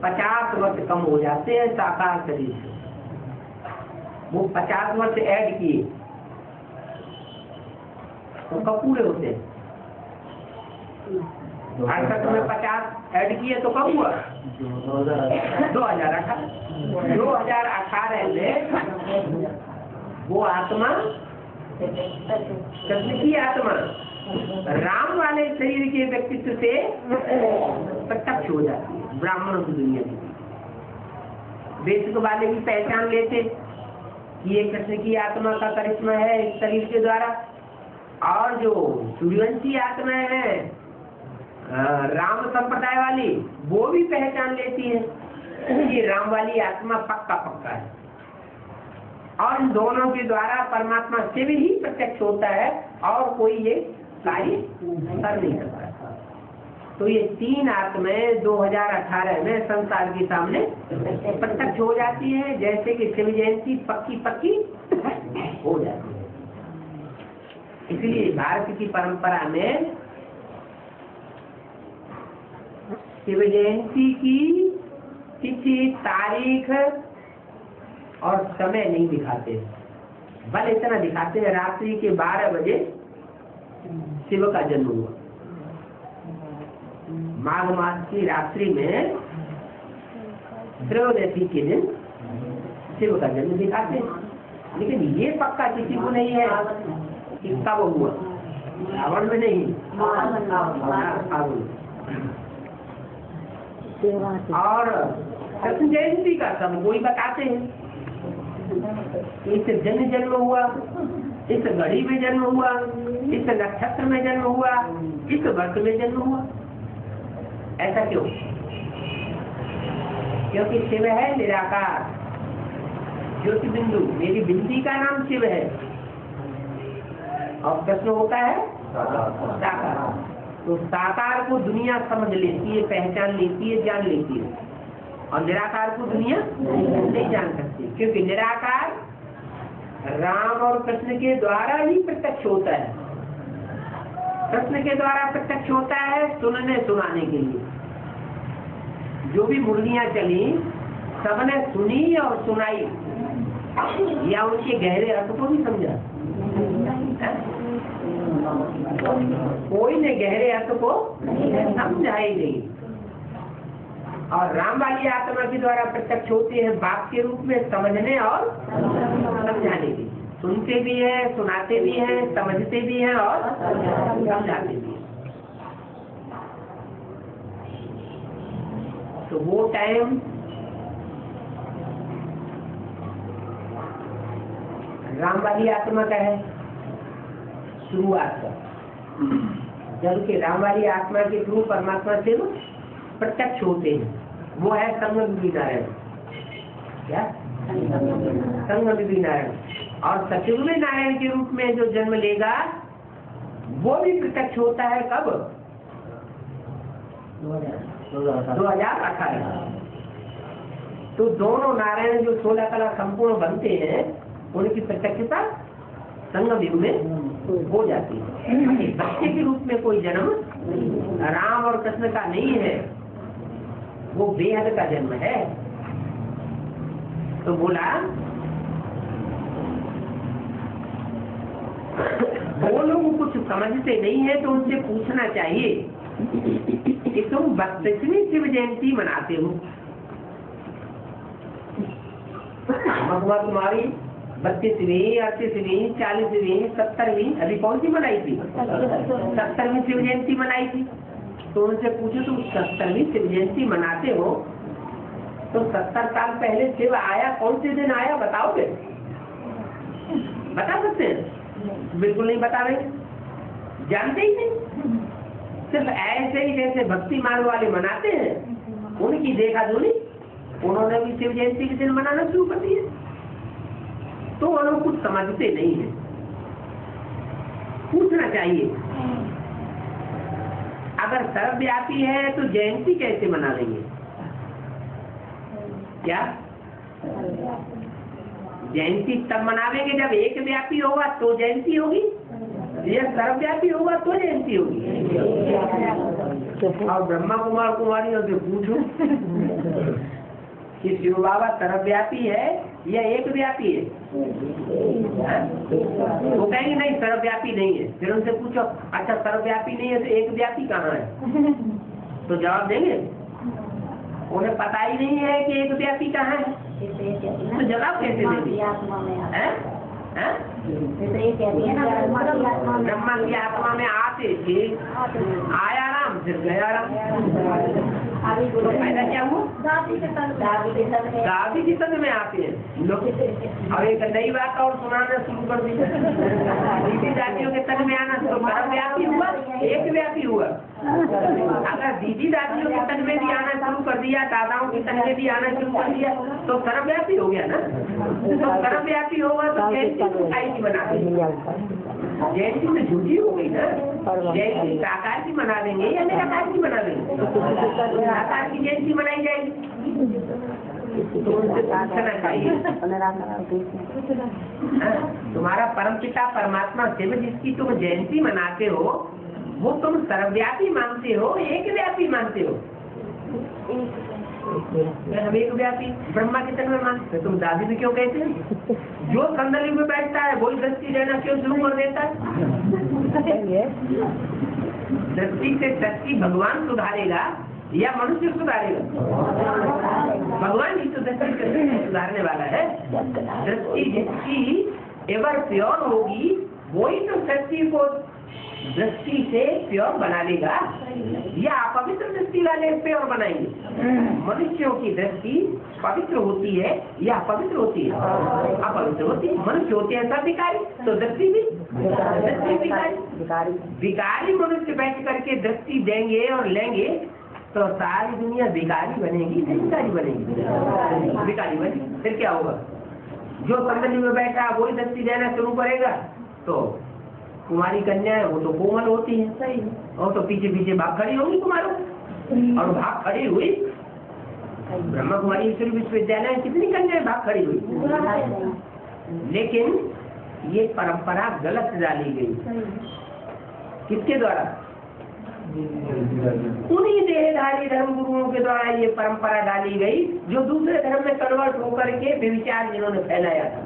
50 वर्ष कम हो जाते हैं साकार शरीर से। वो 50 वर्ष ऐड किए तो कब पूरे होते हैं? 68 में 50 ऐड किए तो कब हुआ? 2018 में वो आत्मा, कृष्ण की आत्मा राम वाले शरीर के व्यक्तित्व से प्रत्यक्ष हो जाती है ब्राह्मणों की दुनिया में। वैदिक वाले भी पहचान लेते कि ये कृष्ण की आत्मा का करिश्मा है इस शरीर के द्वारा, और जो सूर्यवंशी आत्माएं हैं राम संप्रदाय वाली, वो भी पहचान लेती है कि राम वाली आत्मा पक्का है, और इन दोनों के द्वारा परमात्मा से भी ही प्रत्यक्ष होता है और कोई ये कार्य कर नहीं सकता। तो ये 3 आत्माएं 2018 में संसार के सामने प्रत्यक्ष हो जाती है, जैसे कि शिव जयंती पक्की पक्की हो जाती है। इसलिए भारत की परंपरा में शिव जयंती की तिथि, तारीख और समय नहीं दिखाते, बल इतना दिखाते हैं रात्रि के 12 बजे शिव का जन्म हुआ। माघ मास की रात्रि में त्रयोदशी के दिन शिव का जन्म दिखाते हैं, लेकिन ये पक्का किसी को नहीं है कि कब हुआ। रावण में नहीं, और कृष्ण जयंती का सब कोई बताते हैं, इस जन्म जन्म हुआ, इस घड़ी में जन्म हुआ, इस नक्षत्र में जन्म हुआ, इस वर्ष में जन्म हुआ। ऐसा क्यों? क्योंकि शिव है निराकार, ज्योति बिंदु, मेरी बिंदी का नाम शिव है, और कृष्ण होता है साकार। तो साकार को दुनिया समझ लेती है, पहचान लेती है, जान लेती है, और निराकार को दुनिया नहीं जान सकती, क्योंकि निराकार राम और कृष्ण के द्वारा ही प्रत्यक्ष होता है। कृष्ण के द्वारा प्रत्यक्ष होता है सुनने सुनाने के लिए। जो भी मुरलियां चली सबने सुनी और सुनाई, या उनके गहरे अर्थ को भी समझा? कोई ने गहरे अर्थ को समझा ही नहीं। और राम वाली आत्मा के द्वारा प्रत्यक्ष होते हैं बाप के रूप में, समझने और समझाने के। सुनते भी हैं, सुनाते भी हैं, समझते भी हैं और समझाते भी हैं। तो वो टाइम राम वाली आत्मा का है, शुरुआत का, जबकि राम वाली आत्मा के थ्रू परमात्मा से प्रत्यक्ष होते हैं। वो है संगम नारायण। क्या? संगम नारायण। और सचिव में नारायण के रूप में जो जन्म लेगा वो भी प्रत्यक्ष होता है कब? 2018। तो दोनों नारायण जो 16 कला संपूर्ण बनते हैं उनकी प्रत्यक्षता संगम युग में हो जाती है। बच्चे के रूप में कोई जन्म राम और कृष्ण का नहीं है, वो बेहद का जन्म है। तो बोला वो लोग कुछ समझते नहीं है तो उनसे पूछना चाहिए कि तुम 32वीं शिव जयंती मनाते हो, महुआ तुम्हारी 32वीं, 38वीं, 40वीं, 70वीं, अभी कौन सी मनाई थी? 70वीं शिव जयंती मनाई थी। तो उनसे पूछो तुम 70वीं शिव जयंती मनाते हो तो 70 साल पहले शिव आया, कौन से दिन आया बताओगे? बता सकते हैं? बिल्कुल नहीं बता रहे, जानते ही नहीं। सिर्फ ऐसे ही जैसे भक्ति मार्ग वाले मनाते हैं, उनकी देखा सुनी उन्होंने भी शिव जयंती के दिन मनाना शुरू कर दिया। तो वो लोग कुछ समझते नहीं है, पूछना चाहिए। अगर सर्वव्यापी है तो जयंती कैसे मना लेंगे? क्या जयंती तब मनावेंगे जब एक व्यापी होगा तो जयंती होगी, या सर्वव्यापी होगा तो जयंती होगी? और ब्रह्मा कुमार कुमारियों से पूछो कि शिव बाबा सर्वव्यापी है या एक व्यापी है? वो कहेंगे नहीं सर्वव्यापी नहीं है। फिर उनसे पूछो अच्छा सर्वव्यापी नहीं है तो एक व्यापी कहाँ है? तो जवाब देंगे उन्हें पता ही नहीं है कि एक व्यापी कहाँ है, तो जवाब कैसे देंगे? ब्रह्मा की आत्मा में आते थे, आया राम फिर गया राम। तो फायदा क्या हुआ? दादी के संग में आते हैं लोग। और एक नई बात और सुनाना शुरू कर दी, दीदी दादियों के संग में आना तो सर्वव्यापी हुआ, एक व्यापी हुआ। अगर दीदी दादियों के संग में भी आना शुरू कर दिया, दादाओं के संग में भी आना शुरू कर दिया तो सर्वव्यापी हो गया ना। तो सर्वव्यापी होगा तो कैसी बना जयंती में झूठी हो गई ना। जयंती साकार की मना देंगे या निराकार की मना देंगे? साकार की जयंती मनाई जाएगी तो उनसे पूछना चाहिए, तुम्हारा परमपिता परमात्मा शिव जिसकी तुम जयंती मनाते हो वो तुम सर्वव्यापी मानते हो, एक व्यापी मानते हो? हम एक व्यापी ब्रह्मा के तन में मानते, तुम दादी भी क्यों कहते हैं? जो संदर्भ में बैठता है वही दृष्टि देना क्यों शुरू कर देता है? दृष्टि से दृष्टि भगवान सुधारेगा या मनुष्य सुधारेगा? भगवान ही तो दृष्टि से सुधारने वाला है। दृष्टि जिसकी एवर प्योर होगी वही तो दृष्टि को दृष्टि से प्योर बना लेगा, या अपवित्र दृष्टि वाले प्योर बनाएंगे? मनुष्यों की दृष्टि पवित्र होती है या अपवित्र होती है? अपवित्र होती है। मनुष्य होते हैं सब विकारी, तो दृष्टि भी विकारी। विकारी मनुष्य बैठ करके दृष्टि देंगे और लेंगे तो सारी दुनिया विकारी बनेगी, विकारी बनेगी, विकारी बनेगी। फिर क्या होगा? जो संदर्भ में बैठा वही दृष्टि देना शुरू करेगा तो कुमारी कन्या है वो तो कोमल होती है, सही, और तो पीछे पीछे भाग खड़ी होगी कुमारों, और भाग खड़ी हुई ब्रह्मा कुमारी ईश्वरी विश्वविद्यालय कितनी कन्याएं भाग खड़ी हुई, लेकिन ये परंपरा गलत डाली गई। किसके द्वारा? उन्हीं देहधारी धर्म गुरुओं के द्वारा ये परंपरा डाली गई जो दूसरे धर्म में कन्वर्ट होकर के व्यभिचार जिन्होंने फैलाया था।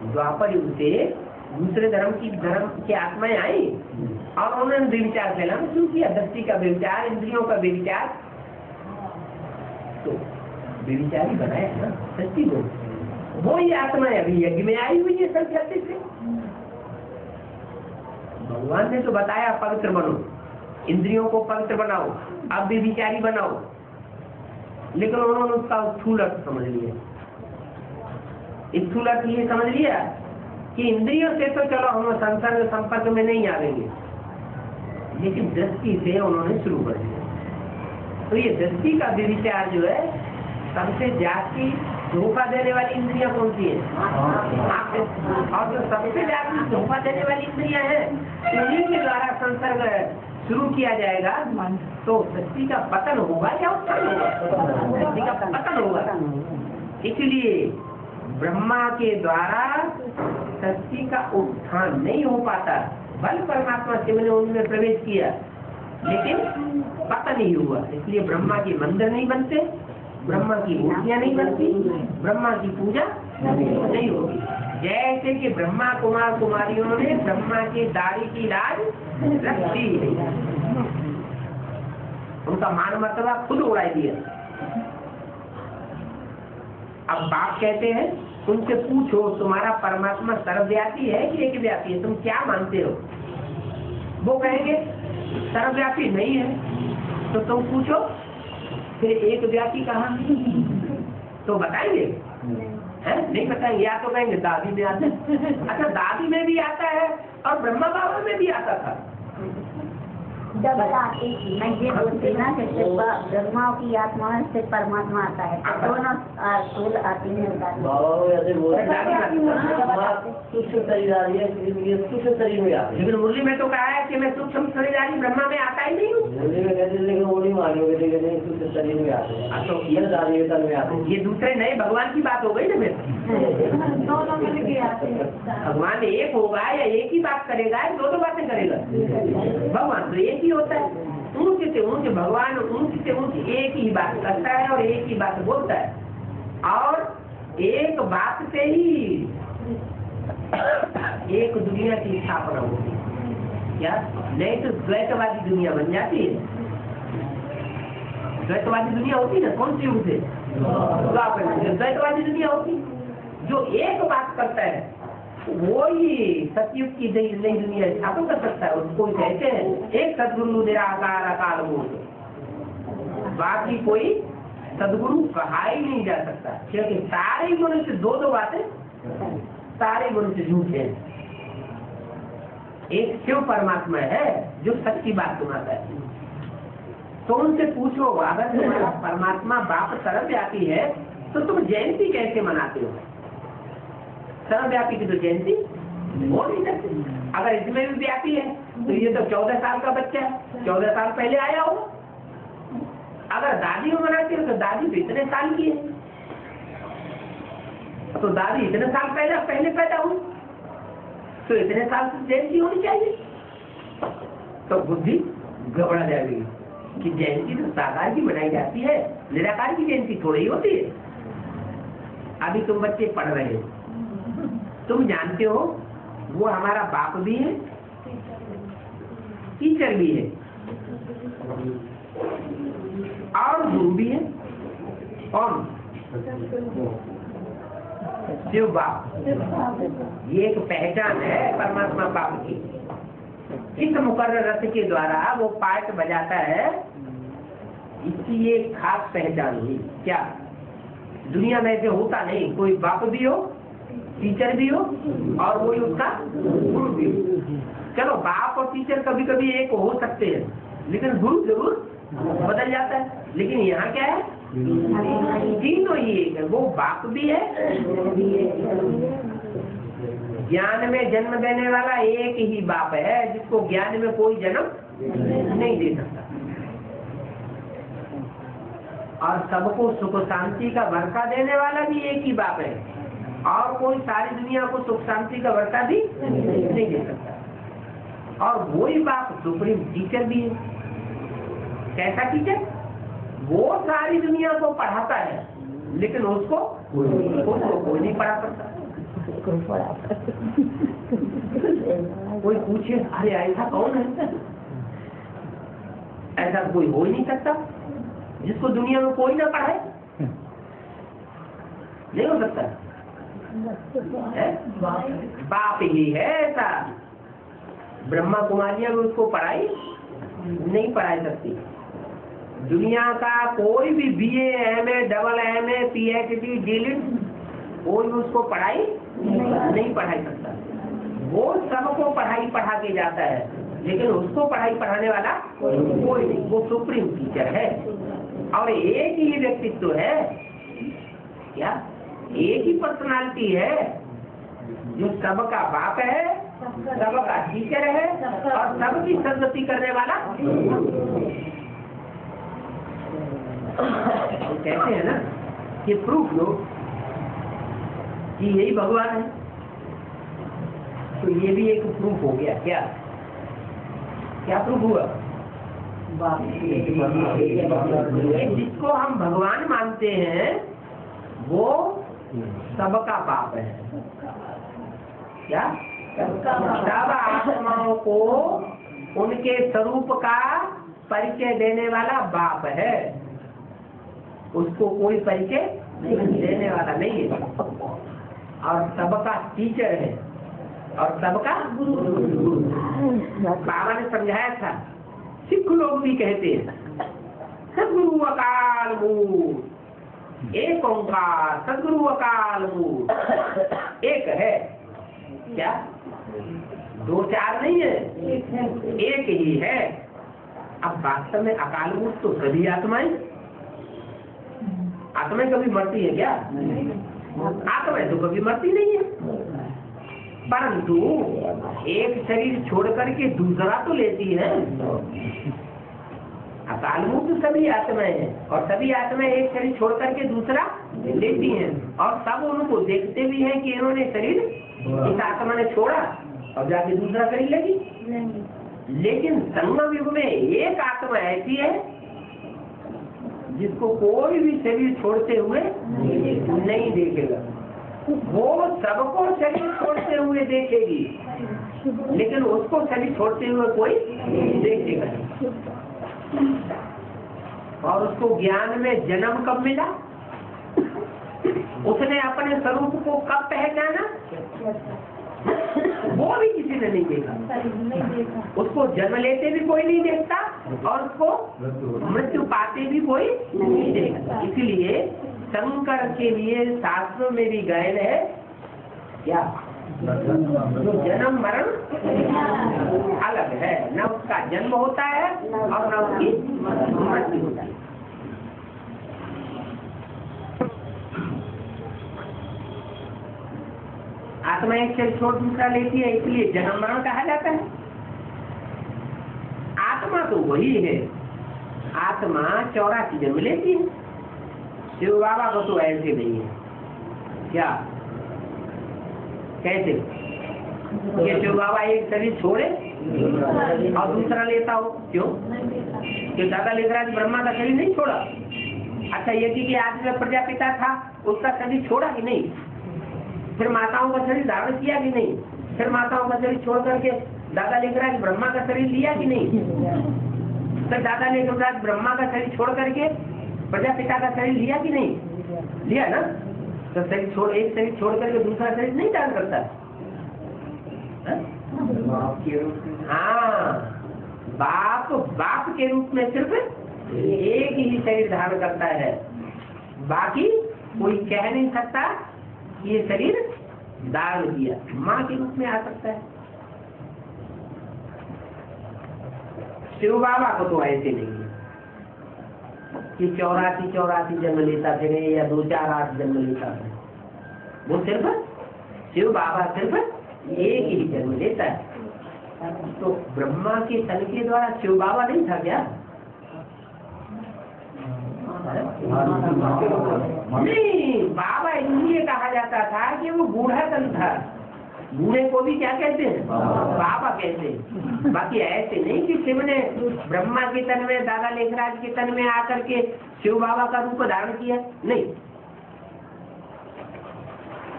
द्वापर युग से दूसरे धर्म की आत्माएं आई और उन्होंने व्यभिचार फैलाना शुरू किया, दृष्टि का व्यभिचार, इंद्रियों का व्यभिचार, तो व्यभिचारी बनाया ना दृष्टि को। वो ये आत्माएं अभी यज्ञ में आई हुई है सब कहते थे। भगवान ने तो बताया पवित्र बनो, इंद्रियों को पवित्र बनाओ, अब व्यभिचारी बनाओ, लेकिन उन्होंने उसका स्थूल अर्थ समझ लिया। स्थूल अर्थ ये समझ लिया कि इंद्रियों से तो चलो हम संसर्ग संपर्क में नहीं आवेंगे, लेकिन दृष्टि से उन्होंने शुरू कर दिया। तो ये दृष्टि का व्यभिचार जो है सबसे जाति धोखा देने वाली इंद्रियां कौन सी है? और जो सबसे ज्यादा धोखा देने वाली इंद्रियां हैं उन्हीं के द्वारा संसर्ग शुरू किया जाएगा तो दृष्टि का पतन होगा या उत्थान होगा? दृष्टि का पतन होगा। इसलिए ब्रह्मा के द्वारा दृष्टि का उत्थान नहीं हो पाता, बल परमात्मा शिव ने उनमें प्रवेश किया लेकिन पतन नहीं हुआ। इसलिए ब्रह्मा के मंदिर नहीं बनते, ब्रह्मा की मूर्तियां नहीं बनती, ब्रह्मा की पूजा नहीं होगी। जैसे कि ब्रह्मा कुमार कुमारियों ने ब्रह्मा की दाढ़ी की लाज रखी नहीं, उनका मान मर्तबा खुद उड़ा दिया। अब बाप कहते हैं उनसे पूछो तुम्हारा परमात्मा सर्वव्यापी है कि एक व्यापी है, तुम क्या मानते हो? वो कहेंगे सर्वव्यापी नहीं है। तो तुम पूछो फिर एक व्यापी कहाँ? तो बताएंगे है? नहीं बताएंगे, या तो कहेंगे दादी में आता है। अच्छा, दादी में भी आता है और ब्रह्मा बाबा में भी आता था। डबल आती थी, मैं ये बोलती ना कि ब्रह्मा की आत्मा से परमात्मा आता है, तो दोनों सूल आती है। लेकिन मुरली में तो कहा है कि मैं सूक्ष्म शरीरधारी ब्रह्मा में आता ही नहीं हूँ। ये दूसरे नए भगवान की बात हो गई ना। फिर भगवान एक होगा या एक ही बात करेगा या दो बातें करेगा? भगवान तो एक ही होता है। ऊंच से ऊंच भगवान ऊंच से ऊंच एक ही बात करता है और एक ही बात बोलता है, और एक बात से ही एक दुनिया की स्थापना होती है। क्या नहीं तो द्वैतवादी दुनिया बन जाती है। द्वैतवादी दुनिया होती है ना, कौन सी युग से? द्वैतवादी दुनिया होती जो एक बात करता है वो ही सतयुग की नई दुनिया स्थापन कर सकता है। उसको कहते हैं एक सदगुरु निराकार अकाल मूर्त, बाकी कोई सदगुरु कहा ही नहीं जा सकता, क्योंकि सारे मनुष्य दो बातें, सारे मनुष्य झूठे हैं। एक शिव परमात्मा है जो सच्ची बात सुनाता है। तो उनसे पूछो अगर तुम्हारा परमात्मा बाप सर्वव्यापी है तो तुम जयंती कैसे मनाते हो? सर्वव्यापी की तो जयंती हो नहीं सकती। अगर इसमें भी व्यापी है तो ये तो 14 साल का बच्चा है, 14 साल पहले आया हो। अगर दादी को मनाती हो तो दादी तो इतने साल की है, तो दादी इतने साल पहले पैदा हुई, तो इतने साल से जयंती होनी चाहिए। तो बुद्धि गड़बड़ा जाएगी कि जयंती तो साकार की मनाई जाती है, निराकार की जयंती थोड़ी ही होती है। अभी तुम बच्चे पढ़ रहे हो, तुम जानते हो वो हमारा बाप भी है, टीचर भी है और गुरु भी है। कौन? शिव बाप। ये एक पहचान है परमात्मा बाप की। इस मुकर्रर रथ के द्वारा वो पार्ट बजाता है, इसकी ये खास पहचान हुई। क्या दुनिया में ऐसे होता नहीं, कोई बाप भी हो, टीचर भी हो और कोई उसका गुरु भी हो। चलो बाप और टीचर कभी कभी एक हो सकते हैं, लेकिन गुरु जरूर बदल जाता है। लेकिन यहाँ क्या है, तीनों ही एक है। वो बाप भी है, ज्ञान में जन्म देने वाला एक ही बाप है, जिसको ज्ञान में कोई जन्म नहीं दे सकता, और सबको सुख शांति का वर्षा देने वाला भी एक ही बाप है, और कोई सारी दुनिया को सुख शांति का वर्षा भी नहीं दे सकता। और वही बाप सुप्रीम टीचर भी है। कैसा टीचर? वो सारी दुनिया को पढ़ाता है, लेकिन उसको कोई नहीं पढ़ा सकता। कोई पूछे अरे ऐसा कौन है? ऐसा कोई हो ही नहीं सकता जिसको दुनिया में कोई ना पढ़ाए। नहीं हो सकता है? बाप ही है ऐसा। ब्रह्मा कुमारियां भी उसको पढ़ाई नहीं पढ़ाई सकती। दुनिया का कोई भी BA, MA, double MA, PhD, DLIT कोई भी उसको पढ़ाई नहीं पढ़ाई सकता। वो सबको पढ़ाई पढ़ा के जाता है, लेकिन उसको पढ़ाई पढ़ाने वाला कोई नहीं। वो सुप्रीम टीचर है और एक ही व्यक्तित्व है। क्या? एक ही पर्सनालिटी है जो सबका बाप है, सबका टीचर है और सबकी सदगति करने वाला। तो कहते हैं ना कि प्रूफ लो कि यही भगवान है, तो ये भी एक प्रूफ हो गया। क्या क्या प्रूफ हुआ? जिसको हम भगवान मानते हैं वो सबका बाप है। क्या? सब आत्माओं को उनके स्वरूप का परिचय देने वाला बाप है, उसको कोई परिचय देने वाला नहीं है। और सबका टीचर है और सबका गुरु। बाबा ने समझाया था, सिख लोग भी कहते हैं सदगुरु अकाल मूर्त, एक ओंकार सदगुरु अकाल मूर्त। एक है। क्या? दो चार नहीं है, एक ही है। अब वास्तव में अकाल मूर्त तो सभी आत्माएं कभी मरती है क्या? आत्माएं तो कभी मरती नहीं है, परंतु एक शरीर छोड़ करके दूसरा तो लेती है। अकाल मूर्त सभी आत्माएं हैं और सभी आत्माएं एक शरीर छोड़ करके दूसरा लेती हैं, और सब उनको देखते भी हैं कि इन्होंने शरीर इस आत्मा ने छोड़ा और जाके दूसरा शरीर लेगी। लेकिन संगम युग में एक आत्मा ऐसी है जिसको कोई भी शरीर छोड़ते हुए नहीं देखेगा। वो सबको शरीर छोड़ते हुए देखेगी, लेकिन उसको शरीर छोड़ते हुए कोई देखेगा नहीं। और उसको ज्ञान में जन्म कब मिला? उसने अपने स्वरूप को कब पहचाना? वो भी किसी ने नहीं देखा। उसको जन्म लेते भी कोई नहीं देखता और उसको मृत्यु पाते भी कोई नहीं देखता। इसलिए शंकर के लिए शास्त्रों में भी गायन है क्या? जो जन्म मरण अलग है, न उसका जन्म होता है और न उसकी मृत्यु होता है। आत्मा एक शरीर छोड़ दूसरा लेती है, इसलिए जन्म मरण कहा जाता है। आत्मा तो वही है, आत्मा 84 जन्म लेती है। शिव बाबा को तो ऐसे नहीं है। क्या कैसे ये शिव बाबा एक शरीर छोड़े और दूसरा लेता हो? क्यों? कि दादा लेखराज ब्रह्मा का शरीर नहीं छोड़ा? अच्छा, यदि कि आदि में प्रजापिता था, उसका शरीर छोड़ा कि नहीं? फिर माताओं का शरीर धारण किया कि नहीं? फिर माताओं का शरीर छोड़ करके दादा लेखराज ब्रह्मा का शरीर लिया कि नहीं? फिर दादा लेखराज ब्रह्मा का शरीर छोड़ करके प्रजापिता का शरीर लिया कि नहीं? लिया ना। तो शरीर छोड़, एक शरीर छोड़ करके दूसरा शरीर नहीं धारण करता। हाँ, बाप के रूप में सिर्फ एक ही शरीर धारण करता है, बाकी कोई कह नहीं सकता ये शरीर धारण किया। माँ के रूप में आ सकता है। शिव बाबा को तो ऐसे नहीं है कि 84 जन्म लेता फिरे या 2-4-8 जन्म लेता है। वो सिर्फ शिव बाबा सिर्फ एक ही जन्म लेता है। तो ब्रह्मा के तन के द्वारा शिव बाबा नहीं था क्या? नहीं, बाबा इसलिए कहा जाता था कि वो बूढ़ा तन था। बूढ़े को भी क्या कहते हैं? बाबा कहते हैं। बाकी ऐसे नहीं कि शिव ने ब्रह्मा के तन में, दादा लेखराज के तन में आकर के शिव बाबा का रूप धारण किया, नहीं।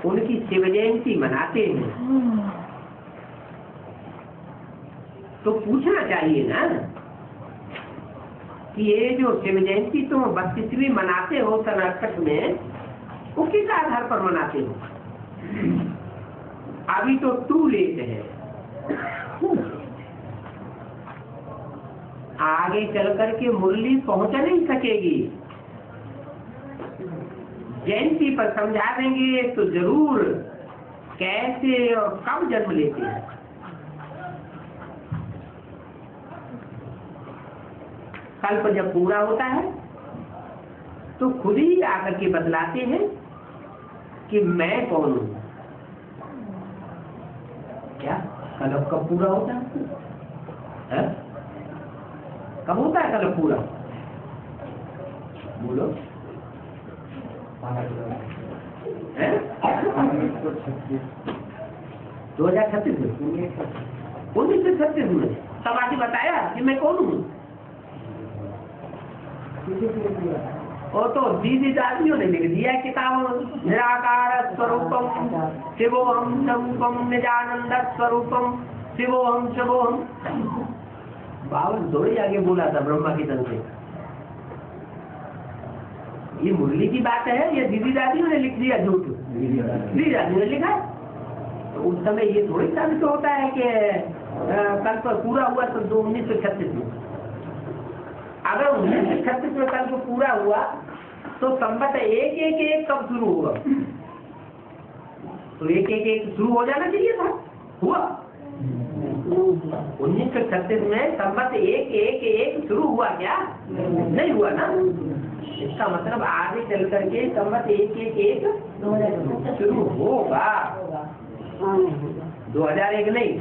उनकी शिव जयंती मनाते हैं तो पूछना चाहिए ना कि ये जो शिव जयंती तुम 32वीं मनाते हो सन 68 में, वो किस आधार पर मनाते हो? अभी तो टू लेट है, आगे चल करके मुरली पहुंच नहीं सकेगी। जयंती पर समझा देंगे तो जरूर कैसे और कब जन्म लेते हैं। कल्प जब पूरा होता है तो खुद ही आकर के बतलाते हैं कि मैं कौन हूं। क्या कल्प कब पूरा होता है? कब होता है कल्प पूरा? बोलो। 2036 में, 1936 में तब आके बताया कि मैं कौन हूँ। और तो दीदी दादियों ने लिख दिया किताब, निराकार स्वरूपम शिवोहम स्वरूपम निजानंद स्वरूपम शिवोहम शिवोहम। बावन थोड़ी आगे बोला था ब्रह्मा की तरफ से। ये मुरली की बात है, ये दीदी दादियों ने लिख दिया झूठ। दीदी दादियों ने लिखा। तो उस समय ये थोड़ी साबित होता है कि कल्प पूरा हुआ तो 1936 में। अगर 1936 में कल्प पूरा हुआ तो संवत 111 कब शुरू होगा? तो 111 शुरू हो जाना चाहिए था। हुआ 1936 में संवत 111 शुरू हुआ क्या? नहीं हुआ ना। इसका मतलब आगे चल करके संवत 111 शुरू होगा। 2001 नहीं,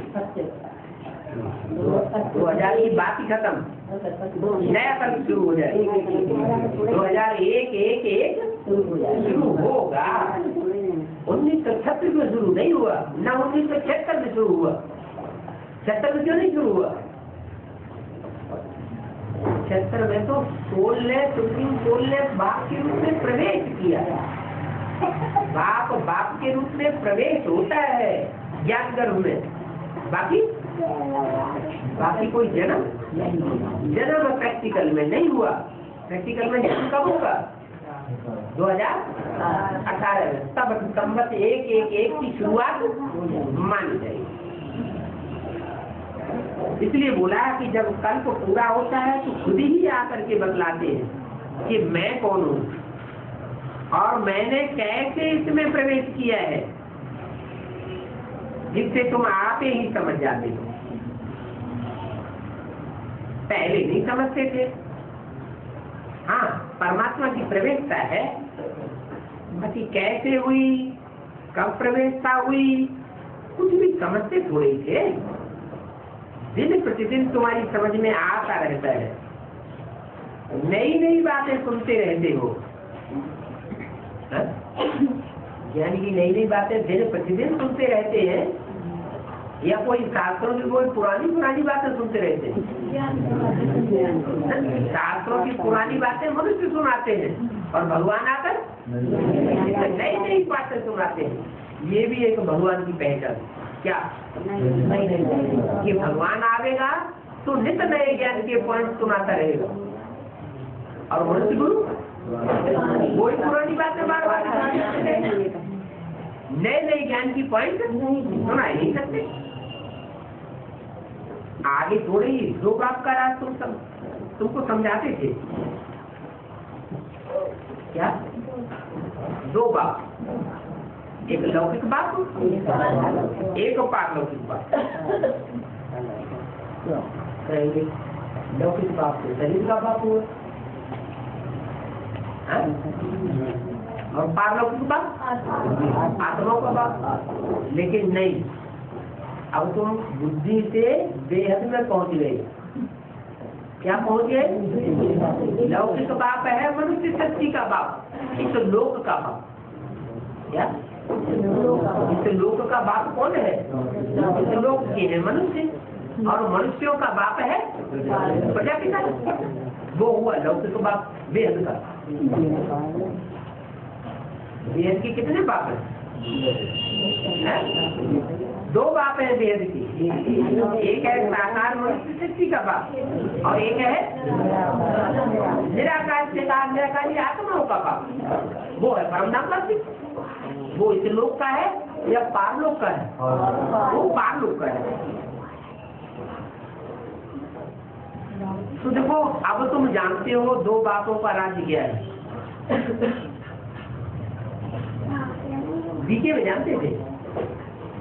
2000 की बात ही खत्म, नया कल्प शुरू हो जाए। 2001 शुरू होगा। 1936 में शुरू नहीं हुआ ना, 1976 में शुरू हुआ। 76 में क्यों नहीं शुरू हुआ? 76 में तो सुप्रीम सोल ने बाप के रूप में प्रवेश किया। बाप के रूप में प्रवेश होता है ज्ञान गर्भ में। बाकी कोई जन्म प्रैक्टिकल में नहीं हुआ। प्रैक्टिकल में जन्म कब होगा? 2018 में। तब संवत 111 की शुरुआत मानी जाएगी। इसलिए बोला कि जब कल्प पूरा होता है तो खुद ही आकर के बतलाते हैं कि मैं कौन हूँ और मैंने कैसे इसमें प्रवेश किया है, जिससे तुम आपे ही समझ जाते हो। पहले नहीं समझते थे। हाँ, परमात्मा की प्रवेशता है, बाकी कैसे हुई, कब प्रवेशता हुई, कुछ भी समझते थोड़े ही थे। दिन प्रतिदिन तुम्हारी समझ में आता रहता है, नई नई बातें सुनते रहते हो। ज्ञान की नई नई बातें दिन प्रतिदिन सुनते रहते हैं, या कोई शास्त्रों की कोई पुरानी पुरानी बातें सुनते रहते हैं? शास्त्रों की पुरानी बातें मनुष्य सुनाते हैं और भगवान आकर नई नई बातें सुनाते हैं। ये भी एक भगवान की पहचान। क्या कि भगवान आवेगा तो नित नए ज्ञान के पॉइंट सुनाता रहेगा, और मनुष्य गुरु कोई पुरानी बातें बार बार नए नए ज्ञान की पॉइंट सुना ही नहीं सकते। आगे थोड़ी ही दो बाप का राज तुमको समझाते थे। क्या? दो बाप, एक लौकिक बाप, एक पारलौकिक बाप। लौकिक बाप तो शरीर का बाप हुआ, और पारलौकिक बाप आत्मा का बाप। लेकिन नहीं, अब तुम बुद्धि से बेहद में पहुंच गए। क्या पहुंच गए? लौकिक बाप है मनुष्य शक्ति का बाप, इस लोक का बाप। क्या? इस लोक का बाप कौन है? इस लोक के है मनुष्य, और मनुष्यों का बाप है प्रजापिता। वो हुआ लौकिक बाप बेहद का। बेहद के कितने बाप है? दो बाप है बेहद की। एक है साकार मनुष्य शक्ति का बाप, और एक है निराकार चेतन निराकारी आत्माओं का बाप। वो है परम धाम का। वो इस लोक का है या पारलोक का है? वो पारलोक का है। तो देखो, अब तुम जानते हो दो बापों का राज्य क्या है। बीके में जानते थे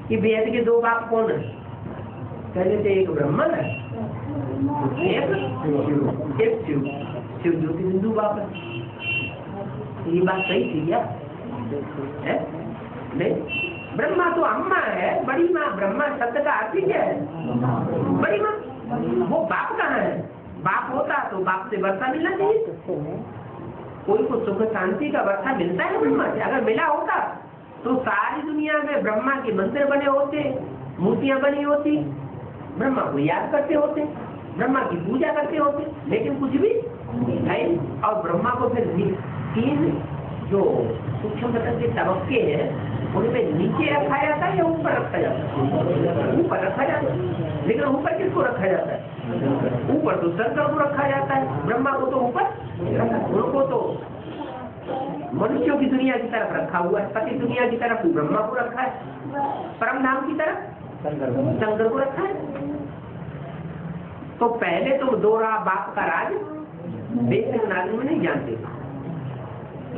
कि वेद के दो बाप कौन है? कहते थे एक ब्रह्मा है, एक शिव। शिव ज्योति बिंदु बाप है। ये बात सही थी क्या? नहीं, ब्रह्मा तो अम्मा है, बड़ी माँ। ब्रह्मा शब्द का अर्थ क्या है? बड़ी माँ। वो बाप कहाँ है? बाप होता तो बाप से वर्षा मिलना चाहिए। कोई को सुख शांति का वर्षा मिलता है ब्रह्मा से? अगर मिला होता तो सारी दुनिया में ब्रह्मा के मंदिर बने होते, मूर्तियां बनी होती, ब्रह्मा को याद करते होते, ब्रह्मा की पूजा करते होते। लेकिन कुछ भी नहीं। और ब्रह्मा को फिर तीन जो सूक्ष्म तत्व के तबक्के हैं उनमें नीचे रखा जाता है या ऊपर रखा जाता है? ऊपर रखा जाता है। लेकिन ऊपर किसको रखा जाता है? ऊपर तो शंकर को रखा जाता है, ब्रह्मा को तो ऊपर, उनको तो मनुष्यों की दुनिया की तरफ रखा हुआ है, पति दुनिया की तरफ ब्रह्मा को रखा है, परम धाम की तरफ शंकर को रखा है। तो पहले तुम दो बाप का राज बेसिक नॉलेज में नहीं जानते थे।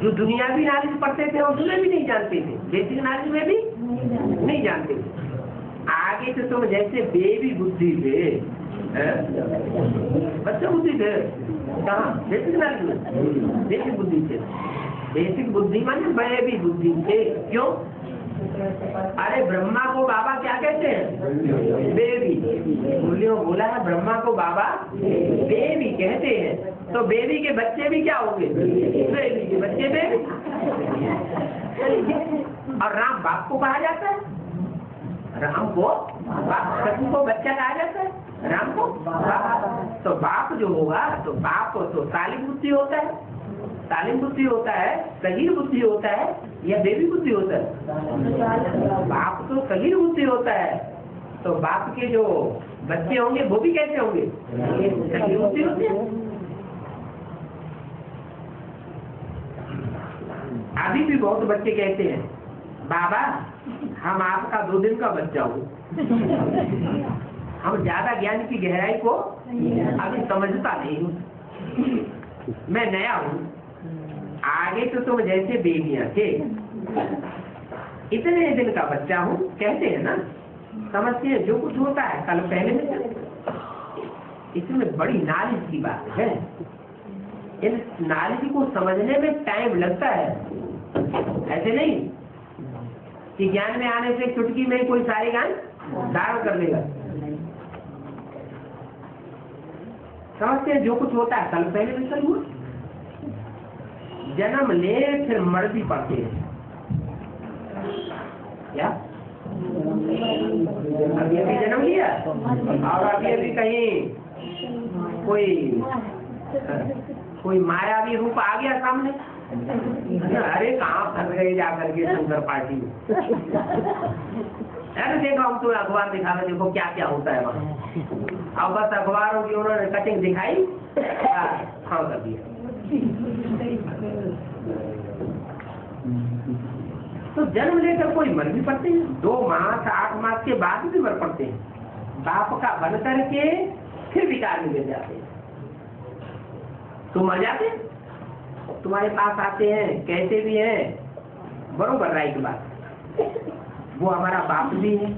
जो दुनियावी नॉलेज पढ़ते थे उसमें भी नहीं जानते थे, बेसिक नॉलेज में भी नहीं जानते थे। आगे से तुम जैसे बेबी बुद्धि थे, बच्चे बुद्धि थे, कहाँ? बेसिक नॉलेज में बेसिक बुद्धि थे। बेसिक बुद्धि माने बेबी बुद्धि थे। क्यों? अरे ब्रह्मा को बाबा क्या कहते हैं? बेबी। मूल्यों बोला है ब्रह्मा को बाबा बेबी कहते हैं। तो बेबी के बच्चे भी क्या होंगे? बेबी के बच्चे बेबी। और राम बाप को कहा जाता है, राम को बाप, कृष्ण को बच्चा कहा जाता है, राम को बाप। तो बाप जो होगा तो बाप तो तालिम बुद्धि होता है, तालिम बुद्धि होता है, सगीर बुद्धि होता है या बेबी बुद्धि होता है? बाप तो सगीर बुद्धि होता है। तो बाप के जो बच्चे होंगे वो भी कैसे होंगे? सगीर बुद्धि होते हैं। अभी भी बहुत बच्चे कहते हैं बाबा हम आपका 2 दिन का बच्चा हूँ। हम ज्यादा ज्ञान की गहराई को अभी समझता नहीं हूँ, मैं नया हूँ। आगे तो तुम जैसे बेबियां थे, इतने दिन का बच्चा हूँ कहते हैं ना, समझते हैं जो कुछ होता है कल पहले में। इसमें बड़ी नॉलेज की बात है। इन नॉलेज को समझने में टाइम लगता है, ऐसे नहीं। कि ज्ञान में आने से चुटकी में कोई सारे ज्ञान धारण कर लेगा। समझते हैं जो कुछ होता है कल पहले भी कल हुआ। जन्म ले फिर मर भी पड़ते हैं क्या? अभी अभी जन्म लिया और अभी अभी कहीं कोई मायावी रूप आ गया सामने, अरे कहाँ फंस गए जाकर के शंकर पार्टी में। अरे देखो हम तो अखबार दिखा रहे, देखो क्या क्या होता है वहाँ। अब बस अखबारों की उन्होंने कटिंग दिखाई, हाँ कर दिया। तो जन्म लेकर कोई मर भी पड़ते हैं, 2 मास 8 मास के बाद भी मर पड़ते हैं। बाप का बन करके फिर विकार में गिर जाते हैं। तो मर जाते हैं, तुम्हारे पास आते हैं कैसे भी हैं, बरोबर राइट बात। वो हमारा बाप भी है,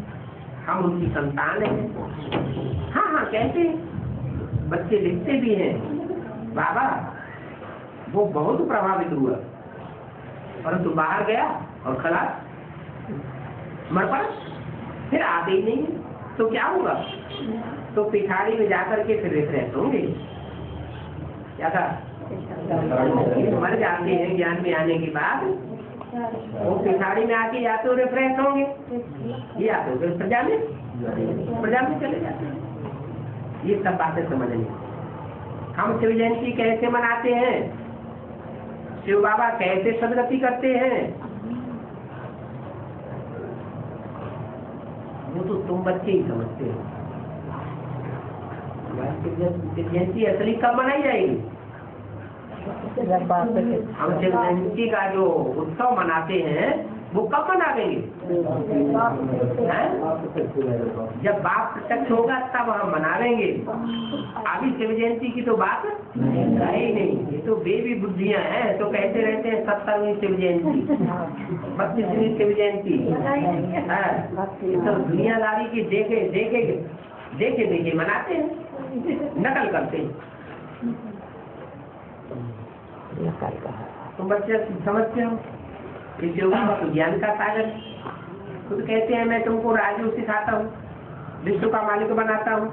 हम उनकी संतान हैं। हाँ हाँ कैसे बच्चे लिखते भी हैं, बाबा वो बहुत प्रभावित हुआ, परंतु बाहर गया और खलास मर पड़ा, फिर आते ही नहीं। तो क्या होगा? तो पिछाड़ी में जाकर के फिर रिफ्रेश होंगे। क्या था? मर जाते हैं ज्ञान में आने के बाद, वो पिछाड़ी में आके या तो रिफ्रेश होंगे या तो फिर प्रजा में चले जाते हैं। ये सब बातें समझनी। हम शिव जयंती कैसे मनाते हैं, शिव बाबा कैसे सदगति करते हैं, वो तो तुम बच्चे ही समझते हो। शिव जयंती असली कब मनाई जाएगी? हम शिव जयंती का जो उत्सव मनाते हैं वो कब मनाएंगे? जब बाप प्रत्यक्ष होगा तब हम मनाएंगे। अभी शिव जयंती की तो बात है ही नहीं। ये तो बेबी बुद्धियां हैं, तो कहते रहते हैं 70वीं शिव जयंती, 32वीं शिव जयंती। तो दुनियादारी की देखे मनाते हैं, नकल करते हैं। तुम बच्चे समझते हो इस योग तो ज्ञान का सागर। खुद कहते हैं मैं तुमको राजयोग सिखाता हूँ, विश्व का मालिक बनाता हूँ।